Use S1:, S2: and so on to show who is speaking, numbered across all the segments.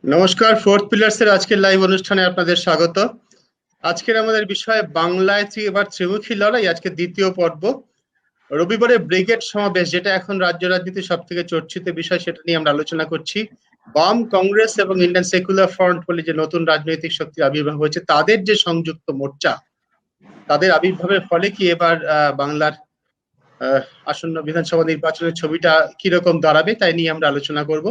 S1: নমস্কার, fourth pillars এর আজকের লাইভ অনুষ্ঠানে আপনাদের স্বাগত। আজকের আমাদের বিষয় বাংলায় এবার ত্রিমুখী লড়াই, আজকে দ্বিতীয় পর্ব। রবিবারে ব্রিগেড সমাবেশ, যেটা এখন রাজ্য রাজনীতির সব থেকে চর্চিত বিষয়, সেটা নিয়ে আমরা আলোচনা করছি। বাম, কংগ্রেস এবং ইন্ডিয়ান সেকুলার ফ্রন্ট বলে যে নতুন রাজনৈতিক শক্তির আবির্ভাব হয়েছে, তাদের যে সংযুক্ত মোর্চা, তাদের আবির্ভাবের ফলে কি এবার বাংলার আসন্ন বিধানসভা নির্বাচনের ছবিটা কিরকম দাঁড়াবে, তাই নিয়ে আমরা আলোচনা করব।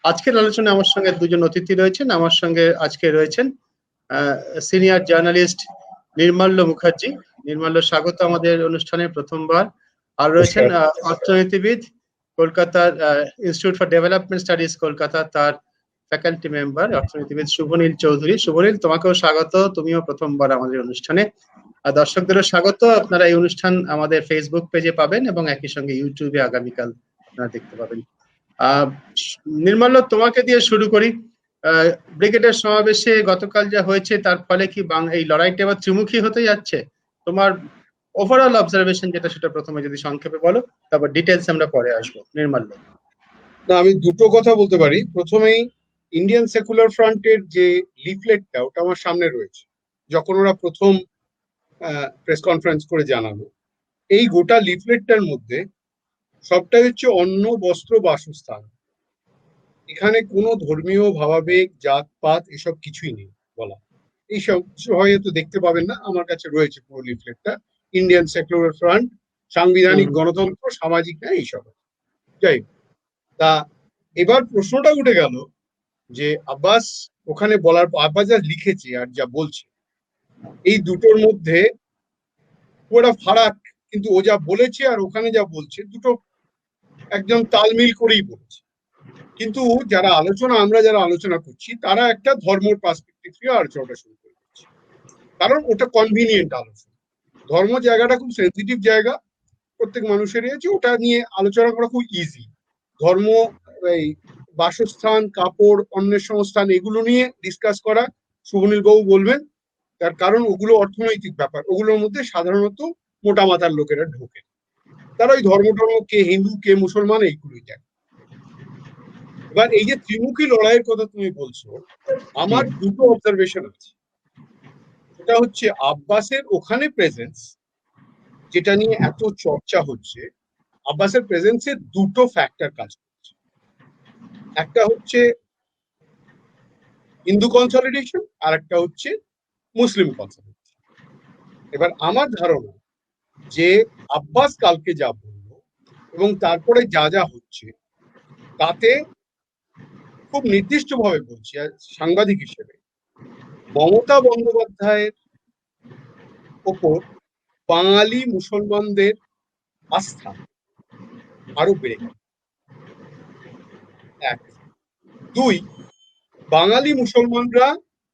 S1: আজকের আলোচনায় আমার সঙ্গে দুজন অতিথি রয়েছেন। আমার সঙ্গে আজকে রয়েছেন সিনিয়র জার্নালিস্ট নির্মাল্য মুখার্জি। নির্মাল্য, স্বাগত আমাদের অনুষ্ঠানে প্রথমবার। আর রয়েছেন অর্থনীতিবিদ, কলকাতার institute for development studies Kolkata, তার ফ্যাকাল্টি মেম্বার অর্থনীতিবিদ শুভনীল চৌধুরী। শুভনীল, তোমাকেও স্বাগত, তুমিও প্রথমবার আমাদের অনুষ্ঠানে। আর দর্শকদেরও স্বাগত। আপনারা এই অনুষ্ঠান আমাদের ফেসবুক পেজে পাবেন এবং একই সঙ্গে ইউটিউবে আগামীকাল আপনারা দেখতে পাবেন। নির্মল্য, তোমাকে দিয়ে শুরু করি। ব্রিগেডের সমাবেশে গতকাল যা হয়েছে, তার ফলে কি এই লড়াইটা এবার ত্রিমুখী হতে যাচ্ছে? তোমার ওভারঅল অবজারভেশন যেটা, সেটা প্রথমে যদি সংক্ষেপে বলো, তারপর ডিটেলস আমরা পরে আসবো। নির্মল্য।
S2: না, আমি দুটো কথা বলতে পারি। প্রথমেই ইন্ডিয়ান সেকুলার ফ্রন্টের যে লিফলেটটা, ওটা আমার সামনে রয়েছে। যখন ওরা প্রথম প্রেস কনফারেন্স করে জানালো, এই গোটা লিফলেটটার মধ্যে সবটাই হচ্ছে অন্ন, বস্ত্র, বাসস্থান। এখানে কোনো ধর্মীয় ভাবাবেগ, জাতপাত এসব কিছুই নেই বলা। এইসব হয়তো দেখতে পাবেন না, আমার কাছে রয়েছে পুরো লিফলেটটা। ইন্ডিয়ান সেকুলার ফ্রন্ট, সাংবিধানিক গণতন্ত্র, সামাজিক ন্যায়, এইসব। যাই হোক, তা এবার প্রশ্নটা উঠে গেল যে আব্বাস ওখানে বলার, আব্বাস যা লিখেছে আর যা বলছে, এই দুটোর মধ্যে পুরো ফারাক। কিন্তু ও যা বলেছে আর ওখানে যা বলছে, দুটো একদম তালমিল করেই বলেছে। কিন্তু আমরা যারা আলোচনা করছি, তারা একটা ধর্মের পার্সপেক্টিভ থেকে আলোচনাটা শুরু করে দিচ্ছে, কারণ ওটা কনভিনিয়েন্ট আলোচনা। ধর্ম জায়গাটা খুব সেন্সিটিভ জায়গা, প্রত্যেক মানুষেরই আছে, ওটা নিয়ে আলোচনা করা খুব ইজি। ধর্ম, এই বাসস্থান, কাপড়, অন্যের সংস্থান, এগুলো নিয়ে ডিসকাস করা শুভনীল বাবু বলবেন। তার কারণ ওগুলো অর্থনৈতিক ব্যাপার, ওগুলোর মধ্যে সাধারণত মোটা মাথার লোকেরা ঢোকে। তারা ওই ধর্ম কে হিন্দু, কে মুসলমান, এইগুলোই দেখে। এবার এই যে ত্রিমুখী লড়াইয়ের কথা তুমি বলছো, আমার দুটো অবজারভেশন আছে। সেটা হচ্ছে আব্বাসের ওখানে প্রেজেন্স, যেটা নিয়ে এত চর্চা হচ্ছে। আব্বাসের প্রেজেন্সের দুটো ফ্যাক্টর কাজ করছে। একটা হচ্ছে হিন্দু কনসলিডেশন, আর একটা হচ্ছে মুসলিম কনসলিডেশন। এবার আমার ধারণা যে আব্বাস কালকে যা বলল এবং তারপরে যা যা হচ্ছে, তাতে খুব নির্দিষ্টভাবে বলছি সাংবাদিক হিসেবে, মমতা বন্দ্যোপাধ্যায়ের ওপর বাঙালি মুসলমানদের আস্থা আরো বেড়ে গেল। এক। দুই, বাঙালি মুসলমানরা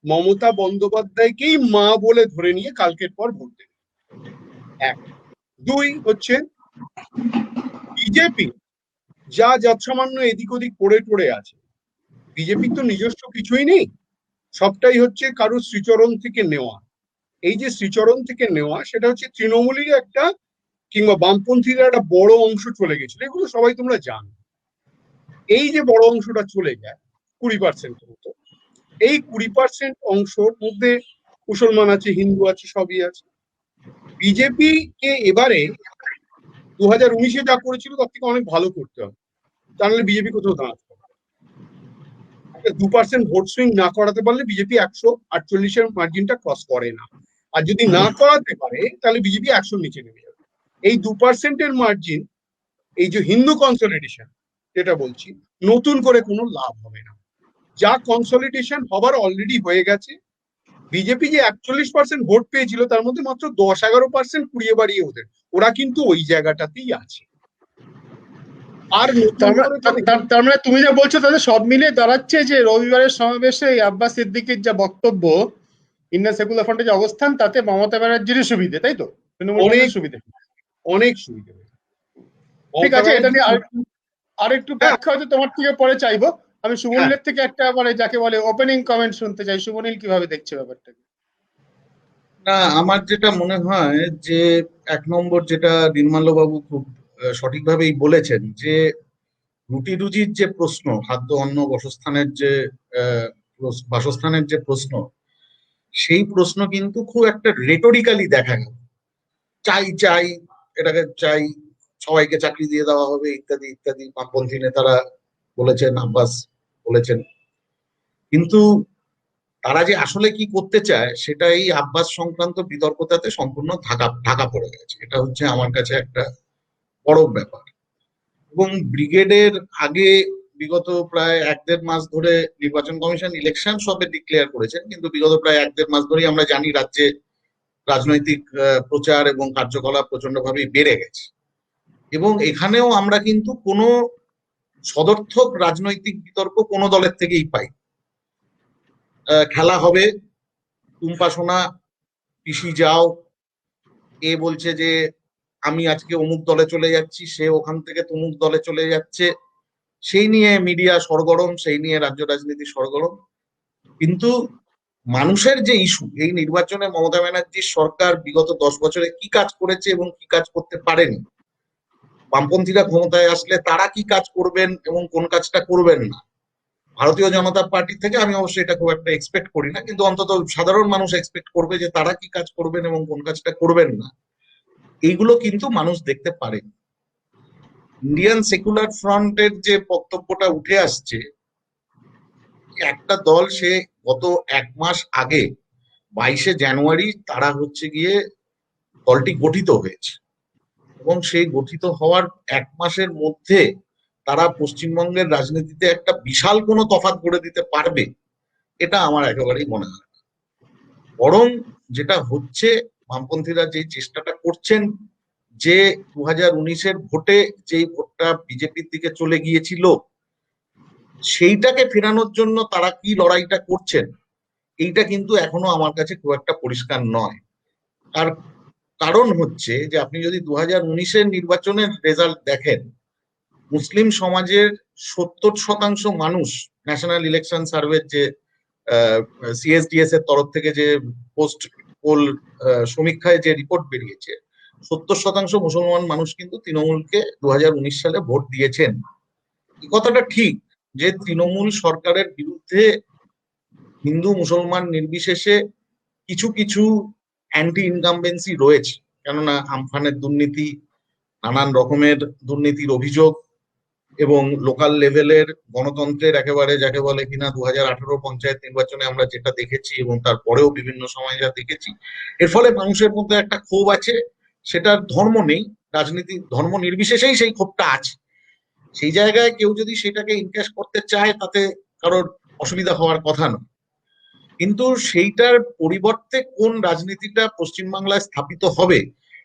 S2: মমতা বন্দ্যোপাধ্যায়কেই মা বলে ধরে নিয়ে কালকের পর ভোট দেবে। এক। দুই হচ্ছে বিজেপি যা যৎসামান্য এদিক ওদিক পড়ে টড়ে আছে, বিজেপির তো নিজস্ব কিছুই নেই, সবটাই হচ্ছে কারোর শ্রীচরণ থেকে নেওয়া। এই যে শ্রীচরণ থেকে নেওয়া, সেটা হচ্ছে তৃণমূলের একটা কিংবা বামপন্থীদের একটা বড় অংশ চলে গেছিল, এগুলো সবাই তোমরা জানো। এই যে বড় অংশটা চলে যায় 20% মতো, এই 20% অংশের মধ্যে মুসলমান আছে, হিন্দু আছে, সবই আছে। বিজেপি কে এবারে 2019-এ যা করেছিল তার থেকে অনেক ভালো করতে হবে, তাহলে বিজেপি কোথাও দাঁড়াতে পারে। 2% ভোট সুইং না করাতে পারলে বিজেপি 148-এর মার্জিনটা ক্রস করে না। আর যদি না করাতে পারে, তাহলে বিজেপি 100-র নিচে নেমে যাবে। এই 2%-এর মার্জিন, এই যে হিন্দু কনসলিডেশন যেটা বলছি, নতুন করে কোনো লাভ হবে না। যা কনসলিডেশন হবার অলরেডি হয়ে গেছে। বিজেপি যে 41% ভোট পেয়েছিল, তার মধ্যে মাত্র 10-11% কুড়িয়ে বাড়িয়ে ওরা কিন্তু ওই জায়গাটাতেই আছে। আর
S1: তার মানে তুমি যা বলছো, তাহলে সব মিলে দাঁড়াচ্ছে যে রবিবারের সমাবেশে আব্বাস সিদ্দিকীর যা বক্তব্য, ইন্ডিয়ান সেকুলার ফ্রন্টের যে অবস্থান, তাতে মমতা ব্যানার্জির সুবিধে, তাই তো? তৃণমূলের সুবিধে,
S2: অনেক সুবিধা।
S1: ঠিক আছে, এটা নিয়ে আরেকটু ব্যাখ্যা হয়তো তোমার থেকে পরে চাইবো। আমি শুভনীলের থেকে একটা যাকে বলে ওপেনিং কমেন্ট শুনতে চাই। শুভনীল, কিভাবে দেখছে ব্যাপারটাকে?
S3: না, আমার যেটা মনে হয় যে এক নম্বর, যেটা নির্মাল্য বাবু খুব সঠিকভাবেই বলেছেন, যে রুটি রুজির যে প্রশ্ন, খাদ্য অন্ন বাসস্থানের যে বাসস্থানের যে প্রশ্ন, সেই প্রশ্ন কিন্তু খুব একটা রেটোরিক্যালি দেখা গেল। চাই চাই, এটাকে চাই, সবাইকে চাকরি দিয়ে দেওয়া হবে, ইত্যাদি ইত্যাদি বামপন্থী নেতারা বলেছেন, আব্বাস বলেছেন। কিন্তু তারা যে আসলে কি করতে চায় সেটা এই আব্বাস সংক্রান্ত বিতর্কতাতে সম্পূর্ণ ঢাকা ঢাকা পড়ে গেছে। এটা হচ্ছে আমার কাছে একটা বড় ব্যাপার। এবং ব্রিগেডের আগে বিগত প্রায় 1-1.5 মাস ধরে নির্বাচন কমিশন ইলেকশন সবে ডিক্লেয়ার করেছেন, কিন্তু বিগত প্রায় 1-1.5 মাস ধরেই আমরা জানি রাজ্যে রাজনৈতিক প্রচার এবং কার্যকলাপ প্রচন্ডভাবে বেড়ে গেছে। এবং এখানেও আমরা কিন্তু কোনো সদর্থক রাজনৈতিক বিতর্ক কোনো দলের থেকেই পাই। খেলা হবে, টুম্পা সোনা পিসি যাও, এ বলছে যে আমি আজকে অমুক দলে চলে যাচ্ছি, সে ওখান থেকে তমুক দলে চলে যাচ্ছে, সেই নিয়ে মিডিয়া সরগরম, সেই নিয়ে রাজ্য রাজনীতি সরগরম। কিন্তু মানুষের যে ইস্যু, এই নির্বাচনে মমতা ব্যানার্জির সরকার বিগত 10 বছরে কি কাজ করেছে এবং কি কাজ করতে পারেনি, বামপন্থীরা ক্ষমতায় আসলে তারা কি কাজ করবেন এবং কোন কাজটা করবেন না, ভারতীয় জনতা পার্টি থেকে আমি অবশ্যই এটা খুব একটা এক্সপেক্ট করি না, কিন্তু অন্তত সাধারণ মানুষ এক্সপেক্ট করবে যে তারা কি কাজ করবেন এবং কোন কাজটা করবেন না, এইগুলো কিন্তু মানুষ দেখতে পারেন। ইন্ডিয়ান সেকুলার ফ্রন্টের যে বক্তব্যটা উঠে আসছে, একটা দল সে গত 1 মাস আগে 22শে জানুয়ারি তারা হচ্ছে গিয়ে দলটি গঠিত হয়েছে, এবং সেই গঠিত হওয়ার 1 মাসের মধ্যে তারা পশ্চিমবঙ্গের রাজনীতিতে একটা বিশাল কোনো তফাৎ করে দিতে পারবে, এটা আমার একেবারেই মনে হয় না। বরং যেটা হচ্ছে, বামপন্থীরা যে চেষ্টাটা করছেন, যে 2019-এর ভোটে যেই ভোটটা বিজেপির দিকে চলে গিয়েছিল সেইটাকে ফেরানোর জন্য তারা কি লড়াইটা করছেন, এইটা কিন্তু এখনো আমার কাছে খুব একটা পরিষ্কার নয়। আর কারণ হচ্ছে যে আপনি যদি 2019-এর নির্বাচনের রেজাল্ট দেখেন, মুসলিম সমাজের 70% মানুষ, ন্যাশনাল ইলেকশন সার্ভে যে সিএসডিএস এর তরফ থেকে যে পোস্ট পোল সমীক্ষায় যে রিপোর্ট বেরিয়েছে, 70% মুসলমান মানুষ কিন্তু তৃণমূলকে 2019 সালে ভোট দিয়েছেন। এই কথাটা ঠিক যে তৃণমূল সরকারের বিরুদ্ধে হিন্দু মুসলমান নির্বিশেষে কিছু কিছু অ্যান্টি ইনকামবেন্সি রয়েছে, কেননা আমফানের দুর্নীতি, নানান রকমের দুর্নীতির অভিযোগ, এবং লোকাল লেভেলের গণতন্ত্রের একেবারে যাকে বলে কিনা 2018 পঞ্চায়েত নির্বাচনে আমরা যেটা দেখেছি এবং তারপরেও বিভিন্ন সময় যা দেখেছি, এর ফলে মানুষের মধ্যে একটা ক্ষোভ আছে। সেটার ধর্ম নেই, রাজনীতি ধর্ম নির্বিশেষেই সেই ক্ষোভটা আছে। সেই জায়গায় কেউ যদি সেটাকে ইনক্যাশ করতে চায় তাতে কারোর অসুবিধা হওয়ার কথা নয়, কিন্তু সেইটার পরিবর্তে কোন রাজনীতিটা পশ্চিমবাংলায় স্থাপিত হবে,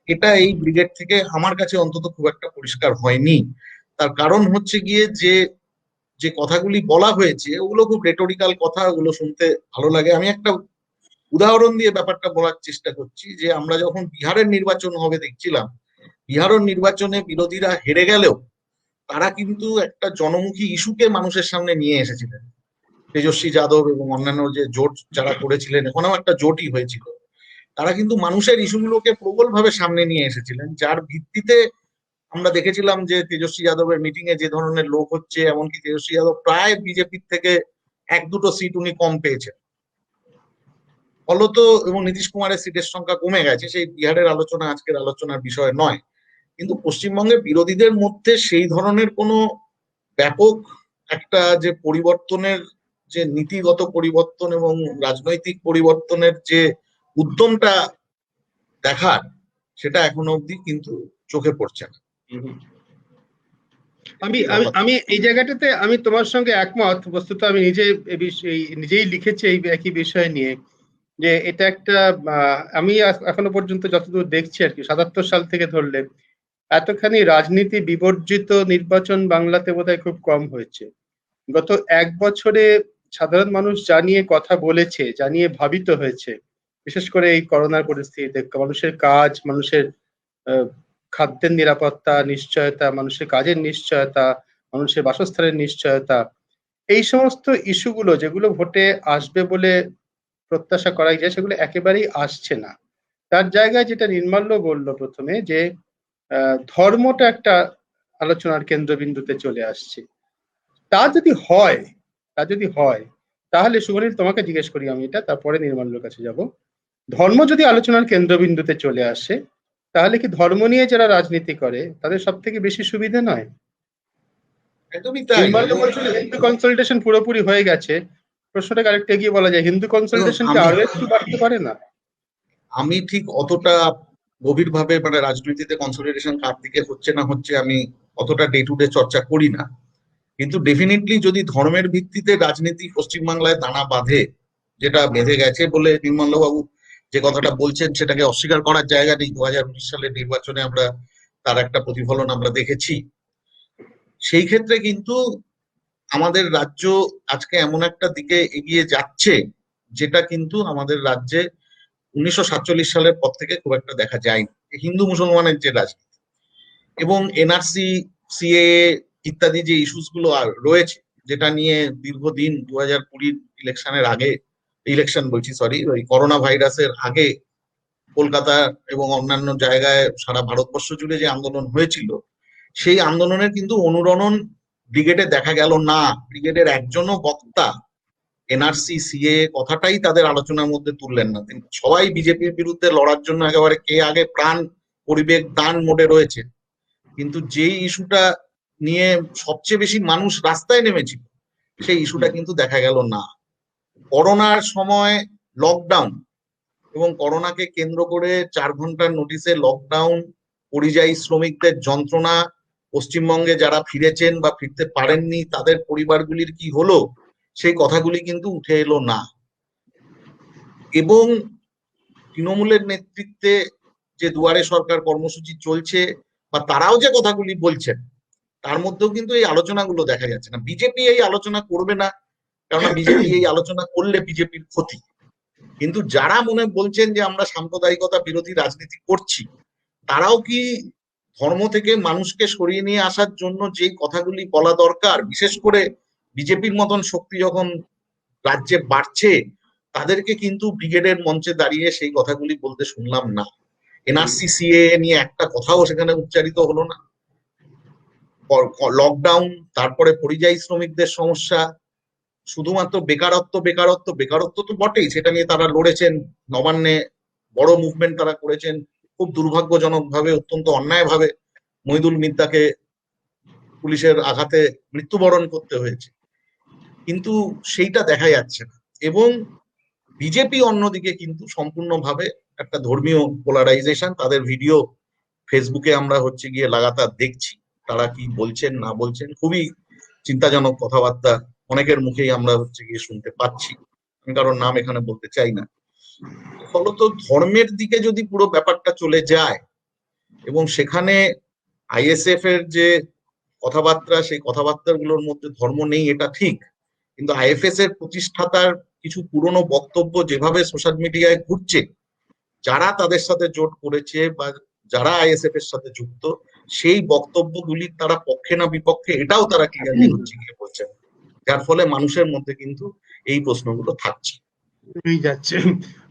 S3: এটা এই ব্রিগেড থেকে আমার কাছে অন্তত খুব একটা পরিষ্কার হয়নি। তার কারণ হচ্ছে গিয়ে যে যে কথাগুলি বলা হয়েছে ওগুলো খুব রেটোরিক্যাল কথা, ওগুলো শুনতে ভালো লাগে। আমি একটা উদাহরণ দিয়ে ব্যাপারটা বলার চেষ্টা করছি, যে আমরা যখন বিহারের নির্বাচন হবে দেখছিলাম, বিহারের নির্বাচনে বিরোধীরা হেরে গেলেও তারা কিন্তু একটা জনমুখী ইস্যুকে মানুষের সামনে নিয়ে এসেছিলেন। তেজস্বী যাদব এবং অন্যান্য যে জোট যারা করেছিলেন, ওখানেও একটা জোটই হয়েছিল, তারা কিন্তু মানুষের ইস্যুগুলোকে প্রবলভাবে সামনে নিয়ে এসেছিলেন, যার ভিত্তিতে আমরা দেখেছিলাম যে তেজস্বী যাদবের মিটিং এ যে ধরনের লোক হচ্ছে, এমনকি তেজস্বী যাদব প্রায় বিজেপির থেকে 1-2টো সিট উনি কম পেয়েছেন ফলত, এবং নীতিশ কুমারের সিটের সংখ্যা কমে গেছে। সেই বিহারের আলোচনা আজকের আলোচনার বিষয় নয়, কিন্তু পশ্চিমবঙ্গের বিরোধীদের মধ্যে সেই ধরনের কোনো ব্যাপক একটা যে পরিবর্তনের, যে নীতিগত পরিবর্তন এবং রাজনৈতিক পরিবর্তনের যে উদ্যমটা দেখার, সেটা এখনো অবধি কিন্তু চোখে পড়ছে না।
S1: আমি আমি আমি এই জায়গাটাতে আমি তোমার সঙ্গে একমত। বস্তুত আমি নিজেই লিখেছি এই একই বিষয় নিয়ে, যে এটা একটা আমি এখনো পর্যন্ত যতদূর দেখছি আর কি, 77 সাল থেকে ধরলে এতখানি রাজনীতি বিবর্জিত নির্বাচন বাংলাতে বোধহয় খুব কম হয়েছে। গত 1 বছরে সাধারণ মানুষ যা নিয়ে কথা বলেছে, যা নিয়ে ভাবিত হয়েছে, বিশেষ করে এই করোনার পরিস্থিতিতে মানুষের কাজ, মানুষের খাদ্যের নিরাপত্তা নিশ্চয়তা, মানুষের কাজের নিশ্চয়তা, মানুষের বাসস্থানের নিশ্চয়তা, এই সমস্ত ইস্যুগুলো যেগুলো ভোটে আসবে বলে প্রত্যাশা করা যায়, সেগুলো একেবারেই আসছে না। তার জায়গায় যেটা নির্মাল্য বলল প্রথমে, যে ধর্মটা একটা আলোচনার কেন্দ্রবিন্দুতে চলে আসছে। তা যদি হয় তা যদি হয় তাহলে শুভনীল তোমাকে জিজ্ঞেস করি আমি এটা, তারপরে নির্মলের কাছে যাব। ধর্ম যদি আলোচনার কেন্দ্রবিন্দুতে চলে আসে, তাহলে কি ধর্ম নিয়ে যারা রাজনীতি করে তাদের সব থেকে বেশি সুবিধা নয়?
S3: একদমই তাই।
S1: নির্মল বলছিল হিন্দু কনসলটেশন পুরোপুরি হয়ে গেছে, প্রশ্নটাকে আরেকটু এগিয়ে বলা যায়, হিন্দু কনসলটেশন কি আরো একটু বাড়তে পারে না?
S3: আমি ঠিক অতটা গভীরভাবে মানে রাজনীতিতে কনসলিডেশন কার দিকে হচ্ছে না হচ্ছে আমি অতটা ডে টু ডে চর্চা করি না, কিন্তু ডেফিনেটলি যদি ধর্মের ভিত্তিতে রাজনীতি পশ্চিমবাংলায় দানা বাঁধে, যেটা বেঁধে গেছে বলে নির্মলবাবু যে কথাটা বলছেন সেটাকে অস্বীকার করার জায়গা নেই। 2019 সালের নির্বাচনে আমরা তার একটা প্রতিফলন আমরা দেখেছি। সেই ক্ষেত্রে কিন্তু আমাদের রাজ্য আজকে এমন একটা দিকে এগিয়ে যাচ্ছে যেটা কিন্তু আমাদের রাজ্যে 1947 সালের পর থেকে খুব একটা দেখা যায়নি। হিন্দু মুসলমানের যে রাজনীতি এবং এনআরসি, সিএএ ইত্যাদি যে ইস্যুস গুলো রয়েছে, যেটা নিয়ে দীর্ঘদিন 2020 ইলেকশনের আগে, ইলেকশন বলছি সরি, ওই করোনা ভাইরাসের আগে কলকাতা এবং অন্যান্য জায়গায় সারা ভারতবর্ষ জুড়ে যে আন্দোলন হয়েছিল, সেই আন্দোলনের কিন্তু অনুরণন ব্রিগেডে দেখা গেল না। ব্রিগেডের একজনও বক্তা এনআরসি, সিএ কথাটাই তাদের আলোচনার মধ্যে তুললেন না। সবাই বিজেপির বিরুদ্ধে লড়ার জন্য একেবারে কে আগে প্রাণ পরিবেশ দান মোডে রয়েছে, কিন্তু যেই ইস্যুটা নিয়ে সবচেয়ে বেশি মানুষ রাস্তায় নেমেছিল সেই ইস্যুটা কিন্তু দেখা গেল না। করোনার সময় লকডাউন এবং করোনাকে কেন্দ্র করে 4 ঘন্টার নোটিশে লকডাউন, পরিযায়ী শ্রমিকদের যন্ত্রণা, পশ্চিমবঙ্গে যারা ফিরেছেন বা ফিরতে পারেননি তাদের পরিবারগুলির কি হলো, সেই কথাগুলি কিন্তু উঠে এলো না। এবং তৃণমূলের নেতৃত্বে যে দুয়ারে সরকার কর্মসূচি চলছে বা তারাও যে কথাগুলি বলছেন, তার মধ্যেও কিন্তু এই আলোচনাগুলো দেখা যাচ্ছে না। বিজেপি এই আলোচনা করবে না, কারণ বিজেপি এই আলোচনা করলে বিজেপির ক্ষতি। কিন্তু যারা মনে বলছেন যে আমরা সাম্প্রদায়িকতা বিরোধী রাজনীতি করছি, তারাও কি ধর্ম থেকে মানুষকে সরিয়ে নিয়ে আসার জন্য যে কথাগুলি বলা দরকার, বিশেষ করে বিজেপির মতন শক্তি যখন রাজ্যে বাড়ছে, তাদেরকে কিন্তু ব্রিগেডের মঞ্চে দাঁড়িয়ে সেই কথাগুলি বলতে শুনলাম না। এনআরসি, সিএ নিয়ে একটা কথাও সেখানে উচ্চারিত হলো না। লকডাউন, তারপরে পরিযায়ী শ্রমিকদের সমস্যা, শুধুমাত্র বেকারত্ব বেকারত্ব বেকারত্ব তো বটেই, সেটা নিয়ে তারা লড়েছেন, নবান্নে বড় মুভমেন্ট তারা করেছেন। খুব দুর্ভাগ্যজনক ভাবে, অত্যন্ত অন্যায় ভাবে মহিদুল মিদ্দাকে পুলিশের আঘাতে মৃত্যুবরণ করতে হয়েছে, কিন্তু সেইটা দেখা যাচ্ছে না। এবং বিজেপি অন্যদিকে কিন্তু সম্পূর্ণভাবে একটা ধর্মীয় পোলারাইজেশন, তাদের ভিডিও ফেসবুকে আমরা হচ্ছে গিয়ে লাগাতার দেখছি, তারা কি বলছেন না বলছেন, খুবই চিন্তাজনক কথাবার্তা অনেকের মুখেই আমরা হচ্ছে গিয়ে শুনতে পাচ্ছি। আমি কারোর নাম এখানে বলতে চাই না। ফলত ধর্মের দিকে যদি পুরো ব্যাপারটা চলে যায় এবং সেখানে আইএসএফ এর যে কথাবার্তা, সেই কথাবার্তাগুলোর মধ্যে ধর্ম নেই এটা ঠিক, কিন্তু আইএফএস এর প্রতিষ্ঠাতার কিছু পুরনো বক্তব্য যেভাবে সোশ্যাল মিডিয়ায় ঘুরছে, যারা তাদের সাথে জোট করেছে বা যারা আইএসএফ এর সাথে যুক্ত, সেই বক্তব্যগুলি তারা পক্ষে না বিপক্ষে এটাও তারা ক্লিয়ারলি হচ্ছে গিয়ে বলছেন, যার ফলে মানুষের মধ্যে কিন্তু এই প্রশ্নগুলো থাকছে।
S1: যাচ্ছে।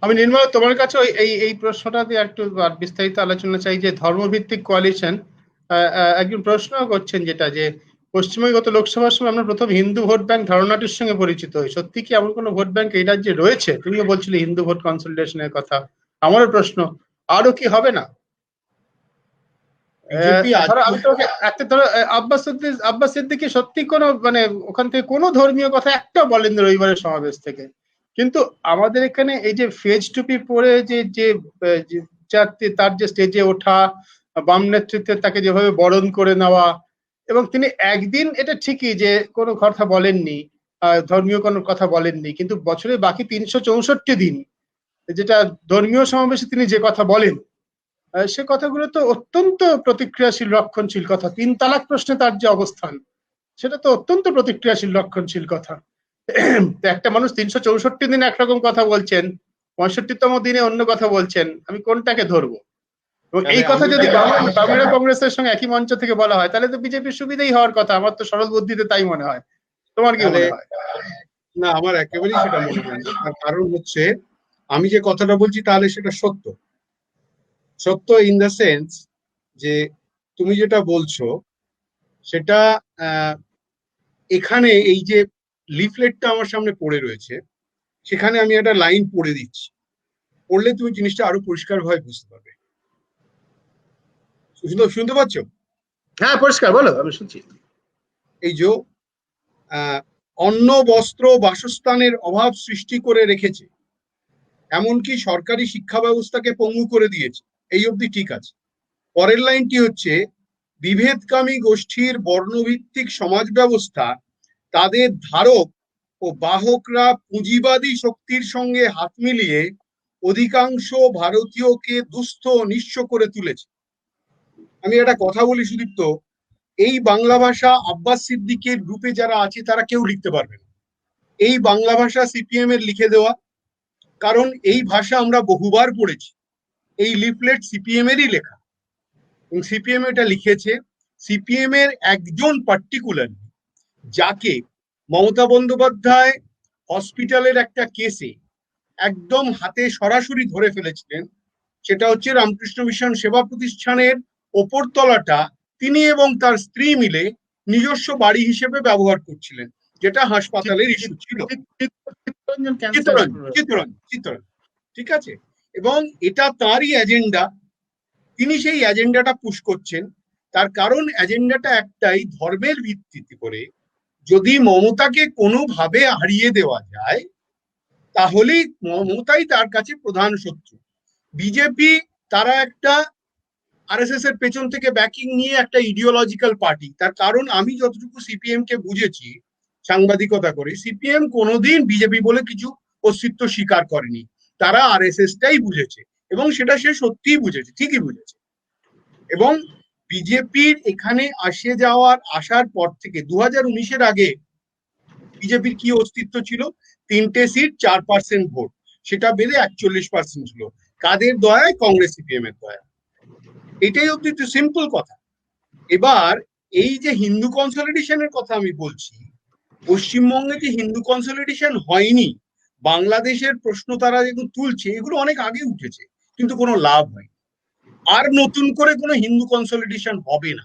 S1: আমি নির্মল তোমার কাছে এই এই প্রশ্নটা দিয়ে একটু বিস্তারিত আলোচনা চাই, যে ধর্মভিত্তিক কোয়ালিশন, একজন প্রশ্ন করছেন যেটা, যে পশ্চিমবঙ্গে গত লোকসভার সময় আমরা প্রথম হিন্দু ভোট ব্যাংক ধারণাটির সঙ্গে পরিচিত হই। সত্যি কি এমন কোনো ভোট ব্যাংক এই রাজ্যে রয়েছে? তুমিও বলছিলে হিন্দু ভোট কনসলিডেশনের কথা। আমারও প্রশ্ন, আরো কি হবে না? আমি তোমাকে একটা ধরো, আব্বাস সিদ্দিকী সত্যি কোনো মানে ওখান থেকে কোনো ধর্মীয় কথা একটা বলেন রবিবারের সমাবেশ থেকে, কিন্তু আমাদের এখানে এই যে ফেজ টুপি পরে তার যে স্টেজে ওঠা, বাম নেতৃত্বে তাকে যেভাবে বরণ করে নেওয়া, এবং তিনি একদিন এটা ঠিকই যে কোনো কথা বলেননি, ধর্মীয় কোনো কথা বলেননি, কিন্তু বছরের বাকি 364 দিন যেটা ধর্মীয় সমাবেশে তিনি যে কথা বলেন, সে কথাগুলো তো অত্যন্ত প্রতিক্রিয়াশীল রক্ষণশীল কথা। 3 তালাক প্রশ্নে তার যে অবস্থান, সেটা তো অত্যন্ত প্রতিক্রিয়াশীল রক্ষণশীল কথা। একটা মানুষ 364 দিন একরকম কথা বলছেন, 65তম দিনে অন্য কথা বলছেন, আমি কোনটাকে ধরবো? এবং এই কথা যদি বামেরা কংগ্রেসের সঙ্গে একই মঞ্চ থেকে বলা হয়, তাহলে তো বিজেপির সুবিধাই হওয়ার কথা। আমার তো সরল বুদ্ধিতে তাই মনে হয়। তোমার কি মনে হয়?
S2: না, আমার একেবারেই সেটা মনে হয় না। তার কারণ হচ্ছে, আমি যে কথাটা বলছি তাহলে সেটা সত্য। সত্য ইন দ্য সেন্স যে তুমি যেটা বলছো সেটা এখানে এই যে লিফলেটটা আমার সামনে পড়ে রয়েছে, সেখানে আমি একটা লাইন পড়ে দিচ্ছি, পড়লে তুমি জিনিসটা আরো পরিষ্কারভাবে বুঝতে পারবে। শুনতে পাচ্ছ?
S1: হ্যাঁ, পরিষ্কার বলো, আমি শুনছি।
S2: এই যে অন্ন, বস্ত্র, বাসস্থানের অভাব সৃষ্টি করে রেখেছে, এমনকি সরকারি শিক্ষা ব্যবস্থাকে পঙ্গু করে দিয়েছে। এই অবধি ঠিক আছে। পরের লাইনটি হচ্ছে, বিভেদকামী গোষ্ঠীর বর্ণভিত্তিক সমাজ ব্যবস্থা, তাদের ধারক ও বাহকরা পুঁজিবাদী শক্তির সঙ্গে হাত মিলিয়ে অধিকাংশ ভারতীয়কে দুস্থ নিঃস্ব করে তুলেছে। আমি একটা কথা বলি সুদীপ্ত, এই বাংলা ভাষা আব্বাস সিদ্দিকের গ্রুপে যারা আছে তারা কেউ লিখতে পারবে না। এই বাংলা ভাষা সিপিএম এর লিখে দেওয়া, কারণ এই ভাষা আমরা বহুবার পড়েছি। এই লিফলেট সিপিএম এরই লেখা, এবং সিপিএম এটা লিখেছে। সিপিএম এর একজন পার্টিকুলার, যাকে মমতা বন্দ্যোপাধ্যায় হসপিটালের একটা কেসে একদম হাতে সরাসরি ধরে ফেলেছিলেন, সেটা হচ্ছে রামকৃষ্ণ মিশন সেবা প্রতিষ্ঠানের ওপর তলাটা তিনি এবং তার স্ত্রী মিলে নিজস্ব বাড়ি হিসেবে ব্যবহার করছিলেন, যেটা হাসপাতালের ইস্যু ছিল। চিত্তরঞ্জন, ঠিক আছে। এবং এটা তারই এজেন্ডা, তিনি সেই এজেন্ডাটা পুশ করছেন। তার কারণ এজেন্ডাটা একটাই, ধর্মের ভিত্তিতে করে যদি মমতাকে কোনোভাবে হারিয়ে দেওয়া যায়, তাহলে মমতাই তার কাছে প্রধান শত্রু। বিজেপি তারা একটা আরএসএস এর পেছন থেকে ব্যাকিং নিয়ে একটা ইডিওলজিক্যাল পার্টি। তার কারণ আমি যতটুকু সিপিএম কে বুঝেছি সাংবাদিকতা করে, সিপিএম কোনোদিন বিজেপি বলে কিছু অস্তিত্ব স্বীকার করেনি। তারা আরএসএস টাই বুঝেছে, এবং সেটা সে সত্যিই বুঝেছে, ঠিকই বুঝেছে। এবং বিজেপির এখানে আসার পর থেকে 2019-এর আগে বিজেপির কি অস্তিত্ব ছিল? 3টে সিট, 4% ভোট, সেটা বেড়ে 41% ছিল। কাদের দয়ায়? কংগ্রেস সিপিএম এর দয়ায়। এটাই অব্দি তো সিম্পল কথা। এবার এই যে হিন্দু কনসলিডেশনের কথা আমি বলছি, পশ্চিমবঙ্গে যে হিন্দু কনসলিডেশন হয়নি, বাংলাদেশের প্রশ্ন তারা যেগুলো তুলছে, এগুলো অনেক আগে উঠেছে, কিন্তু কোনো লাভ হয়। আর নতুন করে কোনো হিন্দু কনসলিডেশন হবে না।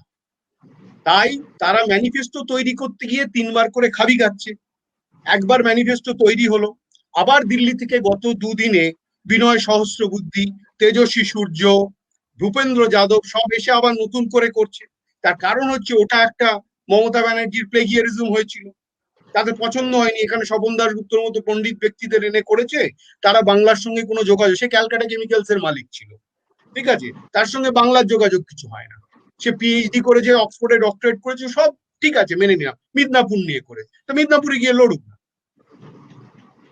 S2: তাই তারা ম্যানিফেস্টো তৈরি করতে গিয়ে 3বার করে খাবি খাচ্ছে। একবার ম্যানিফেস্টো তৈরি হলো, আবার দিল্লি থেকে গত দুদিনে বিনয় সহস্রবুদ্ধি, তেজস্বী সূর্য, ভূপেন্দ্র যাদব সব এসে আবার নতুন করে করছে। তার কারণ হচ্ছে ওটা একটা মমতা ব্যানার্জির প্লেগিয়ারিজম হয়েছিল, তাদের পছন্দ হয়নি। এখানে স্বপন দাশগুপ্তর মতো পণ্ডিত ব্যক্তিদের এনে করেছে, তারা বাংলার সঙ্গে কোনো যোগাযোগ, সে ক্যালকাটা কেমিক্যালস এর মালিক ছিল, ঠিক আছে, তার সঙ্গে বাংলার যোগাযোগ কিছু হয় না। সে পিএইচডি করেছে, অক্সফোর্ডে ডক্টরেট করেছে, সব ঠিক আছে, মেনে নিলাম। মিদনাপুর নিয়ে করেছে, তো মিদনাপুরে গিয়ে লড়ুক না,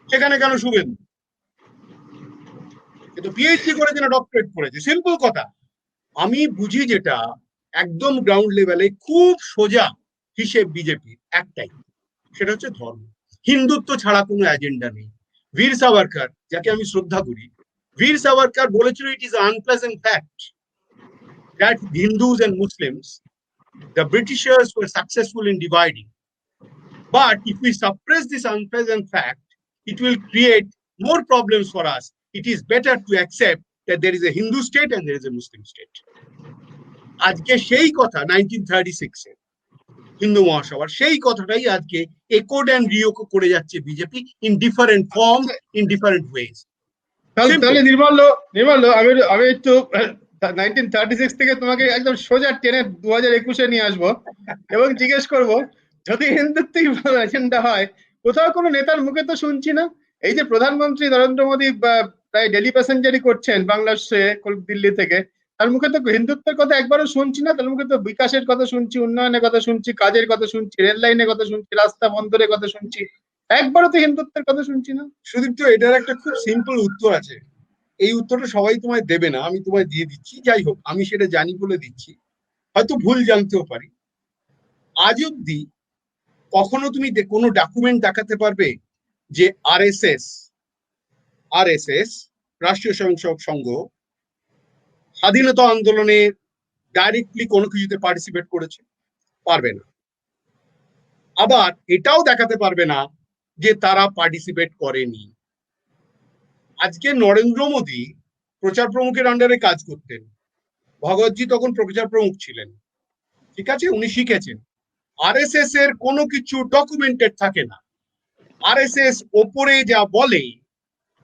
S2: সেখানে কেন শুভেন্দু? কিন্তু পিএইচডি করেছে না ডক্টরেট করেছে, সিম্পল কথা। আমি বুঝি যেটা একদম গ্রাউন্ড লেভেলে খুব সোজা হিসেব বিজেপির একটাই, সেটা হচ্ছে ধর্ম। হিন্দুত্ব ছাড়া কোনো এজেন্ডা নেই। বীর সাভারকার, যাকে আমি শ্রদ্ধা করি, বীর সাভারকার বলেছিল, it is unpleasant fact that Hindus and Muslims, the Britishers were successful in dividing. But if we suppress this unpleasant fact, it will create more problems for us. It is better to accept that there is a Hindu state and there is a Muslim state. আজকে সেই কথা 1936-এ হিন্দু মহাসভার সেই কথাটাই আজকে একোড and রিয়োকো করে যাচ্ছে BJP, in different form, in different ways.
S1: তাহলে নির্মল, আমি একটু 1936 থেকে তোমাকে একদম সোজা টেনে 2021-এ নিয়ে আসবো এবং জিজ্ঞেস করব, যদি হিন্দুত্বই এজেন্ডা হয়, কোথাও কোনো নেতার মুখে তো শুনছি না। এই যে প্রধানমন্ত্রী নরেন্দ্র মোদী প্রায় ডেলি প্যাসেঞ্জারি করছেন বাংলাদেশে, দিল্লি থেকে, তার মুখে তো হিন্দুত্বের কথা একবারও শুনছি না। তার মুখে তো বিকাশের কথা শুনছি, উন্নয়নের কথা শুনছি, কাজের কথা শুনছি, রেল লাইনের কথা শুনছি, রাস্তা বন্দরের কথা শুনছি, একবারও তো হিন্দুত্বের কথা শুনছি না।
S2: সুদীপ্ত, এটার একটা খুব সিম্পল উত্তর আছে। এই উত্তরটা সবাই তোমায় দেবে না, আমি তোমায় দিয়ে দিচ্ছি। যাই হোক, আমি সেটা জানি বলে দিচ্ছি, হয়তো ভুল জানতেও পারি। আজ অব্দি কখনো তুমি কোনো ডকুমেন্ট দেখাতে পারবে যে আরএসএস রাষ্ট্রীয় স্বয়ংসেবক সংঘ স্বাধীনতা আন্দোলনে ডাইরেক্টলি কোনো কিছুতে পার্টিসিপেট করেছে? পারবে না। আবার এটাও দেখাতে পারবে না যে তারা পার্টিসিপেট করেনি। আজকে নরেন্দ্র মোদী প্রচার প্রমুখের আন্ডারে কাজ করতেন, ভগৎজি তখন প্রচার প্রমুখ ছিলেন, ঠিক আছে, উনি শিখেছেন। আরএসএস এর কোনো কিছু ডকুমেন্টেড থাকে না। আরএসএস ওপরে যা বলে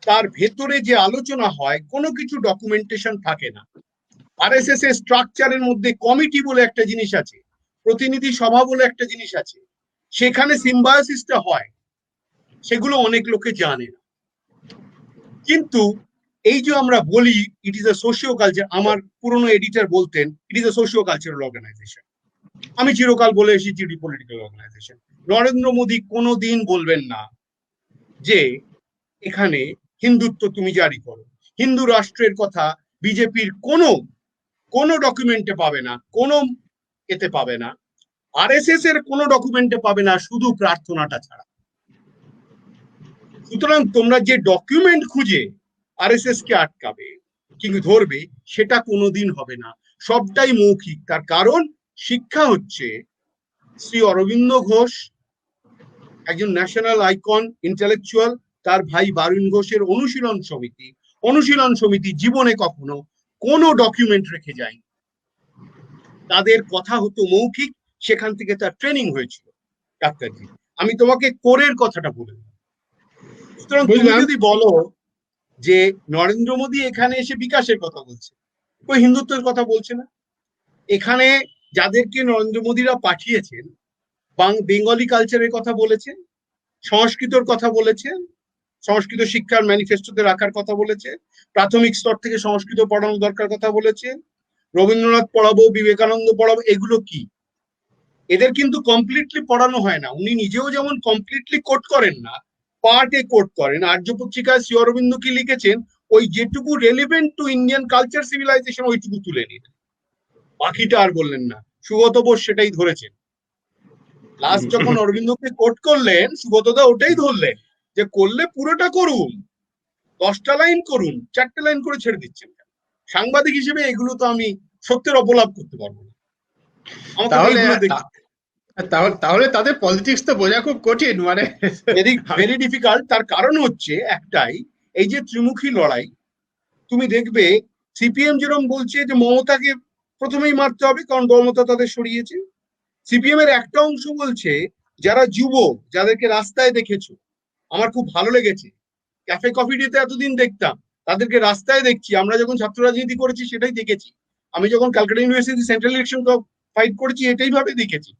S2: তার ভেতরে যে আলোচনা হয় কোনো কিছু ডকুমেন্টেশন থাকে না। আরএসএস এর স্ট্রাকচারের মধ্যে কমিটি বলে একটা জিনিস আছে, প্রতিনিধি সভা বলে একটা জিনিস আছে, সেখানে সিম্বায়োসিসটা হয়, সেগুলো অনেক লোকে জানে না। কিন্তু এই যে আমরা বলি it is a socio culture, আমার পুরনো এডিটর বলতেন it is a socio cultural organisation, আমি চিরকাল বলে এসেছি এটি পলিটিক্যাল অর্গানাইজেশন। নরেন্দ্র মোদী কোনোদিন বলবেন না যে এখানে হিন্দুত্ব তুমি জারি করো, হিন্দু রাষ্ট্রের কথা বিজেপির কোনো ডকুমেন্টে পাবে না, কোনো এতে পাবে না, আরএসএস এর কোনো ডকুমেন্টে পাবে না, শুধু প্রার্থনাটা ছাড়া। সুতরাং তোমরা যে ডকুমেন্ট খুঁজে আরএসএস কে আটকাবে কিন্তু ধরবে, সেটা কোনোদিন হবে না, সবটাই মৌখিক। তার কারণ শিক্ষা হচ্ছে শ্রী অরবিন্দ ঘোষ একজন ন্যাশনাল আইকন ইন্টেলেকচুয়াল, তার ভাই বারুণ ঘোষের অনুশীলন সমিতি জীবনে কখনো কোনো ডকুমেন্ট রেখে যায়, তাদের কথা হতো মৌখিক, সেখান থেকে তার ট্রেনিং হয়েছিল। ডাক্তারজি, আমি তোমাকে কোরের কথাটা বলে দিই। সুতরাং তুমি যদি বলো যে নরেন্দ্র মোদী এখানে এসে বিকাশের কথা বলছে, ওই হিন্দুত্বের কথা বলছে না। এখানে যাদেরকে নরেন্দ্র মোদীরা পাঠিয়েছেন বেঙ্গলি কালচারের কথা বলেছেন, সংস্কৃতর কথা বলেছেন, সংস্কৃত শিক্ষার ম্যানিফেস্টোতে রাখার কথা বলেছে, প্রাথমিক স্তর থেকে সংস্কৃত পড়ানো দরকার কথা বলেছে, রবীন্দ্রনাথ পড়াবো, বিবেকানন্দ পড়াবো, এগুলো কি? এদের কিন্তু কমপ্লিটলি পড়ানো হয় না। উনি নিজেও যেমন কমপ্লিটলি কোট করেন না, পার্টে কোট করেন। আর্য পত্রিকায় শ্রী অরবিন্দ কি লিখেছেন, ওই যেটুকু relevant to Indian culture civilisation ওইটুকু তুলে নিন, বাকিটা আর বললেন না। সুগত বোস সেটাই ধরেছেন। লাস্ট যখন অরবিন্দকে কোট করলেন, সুগতদা ওটাই ধরলেন যে করলে পুরোটা করুন, 10টা লাইন করুন, 4টে লাইন করে ছেড়ে দিচ্ছেন। সাংবাদিক হিসেবে এগুলো তো আমি সত্যের অপলাপ করতে পারবো না।
S1: তাহলে তাদের পলিটিক্স তো বোঝা খুব কঠিন, মানে
S2: ভেরি ডিফিকাল্ট। তার কারণ হচ্ছে একটাই, এই যে ত্রিমুখী লড়াই, তুমি দেখবে সিপিএম যেরকম বলছে যে মমতাকে প্রথমেই মারতে হবে কারণ মমতা তাদের সরিয়েছে, সিপিএম এর একটা অংশ বলছে যারা যুবক, যাদেরকে রাস্তায় দেখেছো, আমার খুব ভালো লেগেছে, ক্যাফে কফি ডেতে এতদিন দেখতাম, তাদেরকে রাস্তায় দেখছি। আমরা যখন ছাত্র রাজনীতি করেছি সেটাই দেখেছি, আমি যখন Calcutta university central election fight করেছি এটাই ভাবে দেখেছি।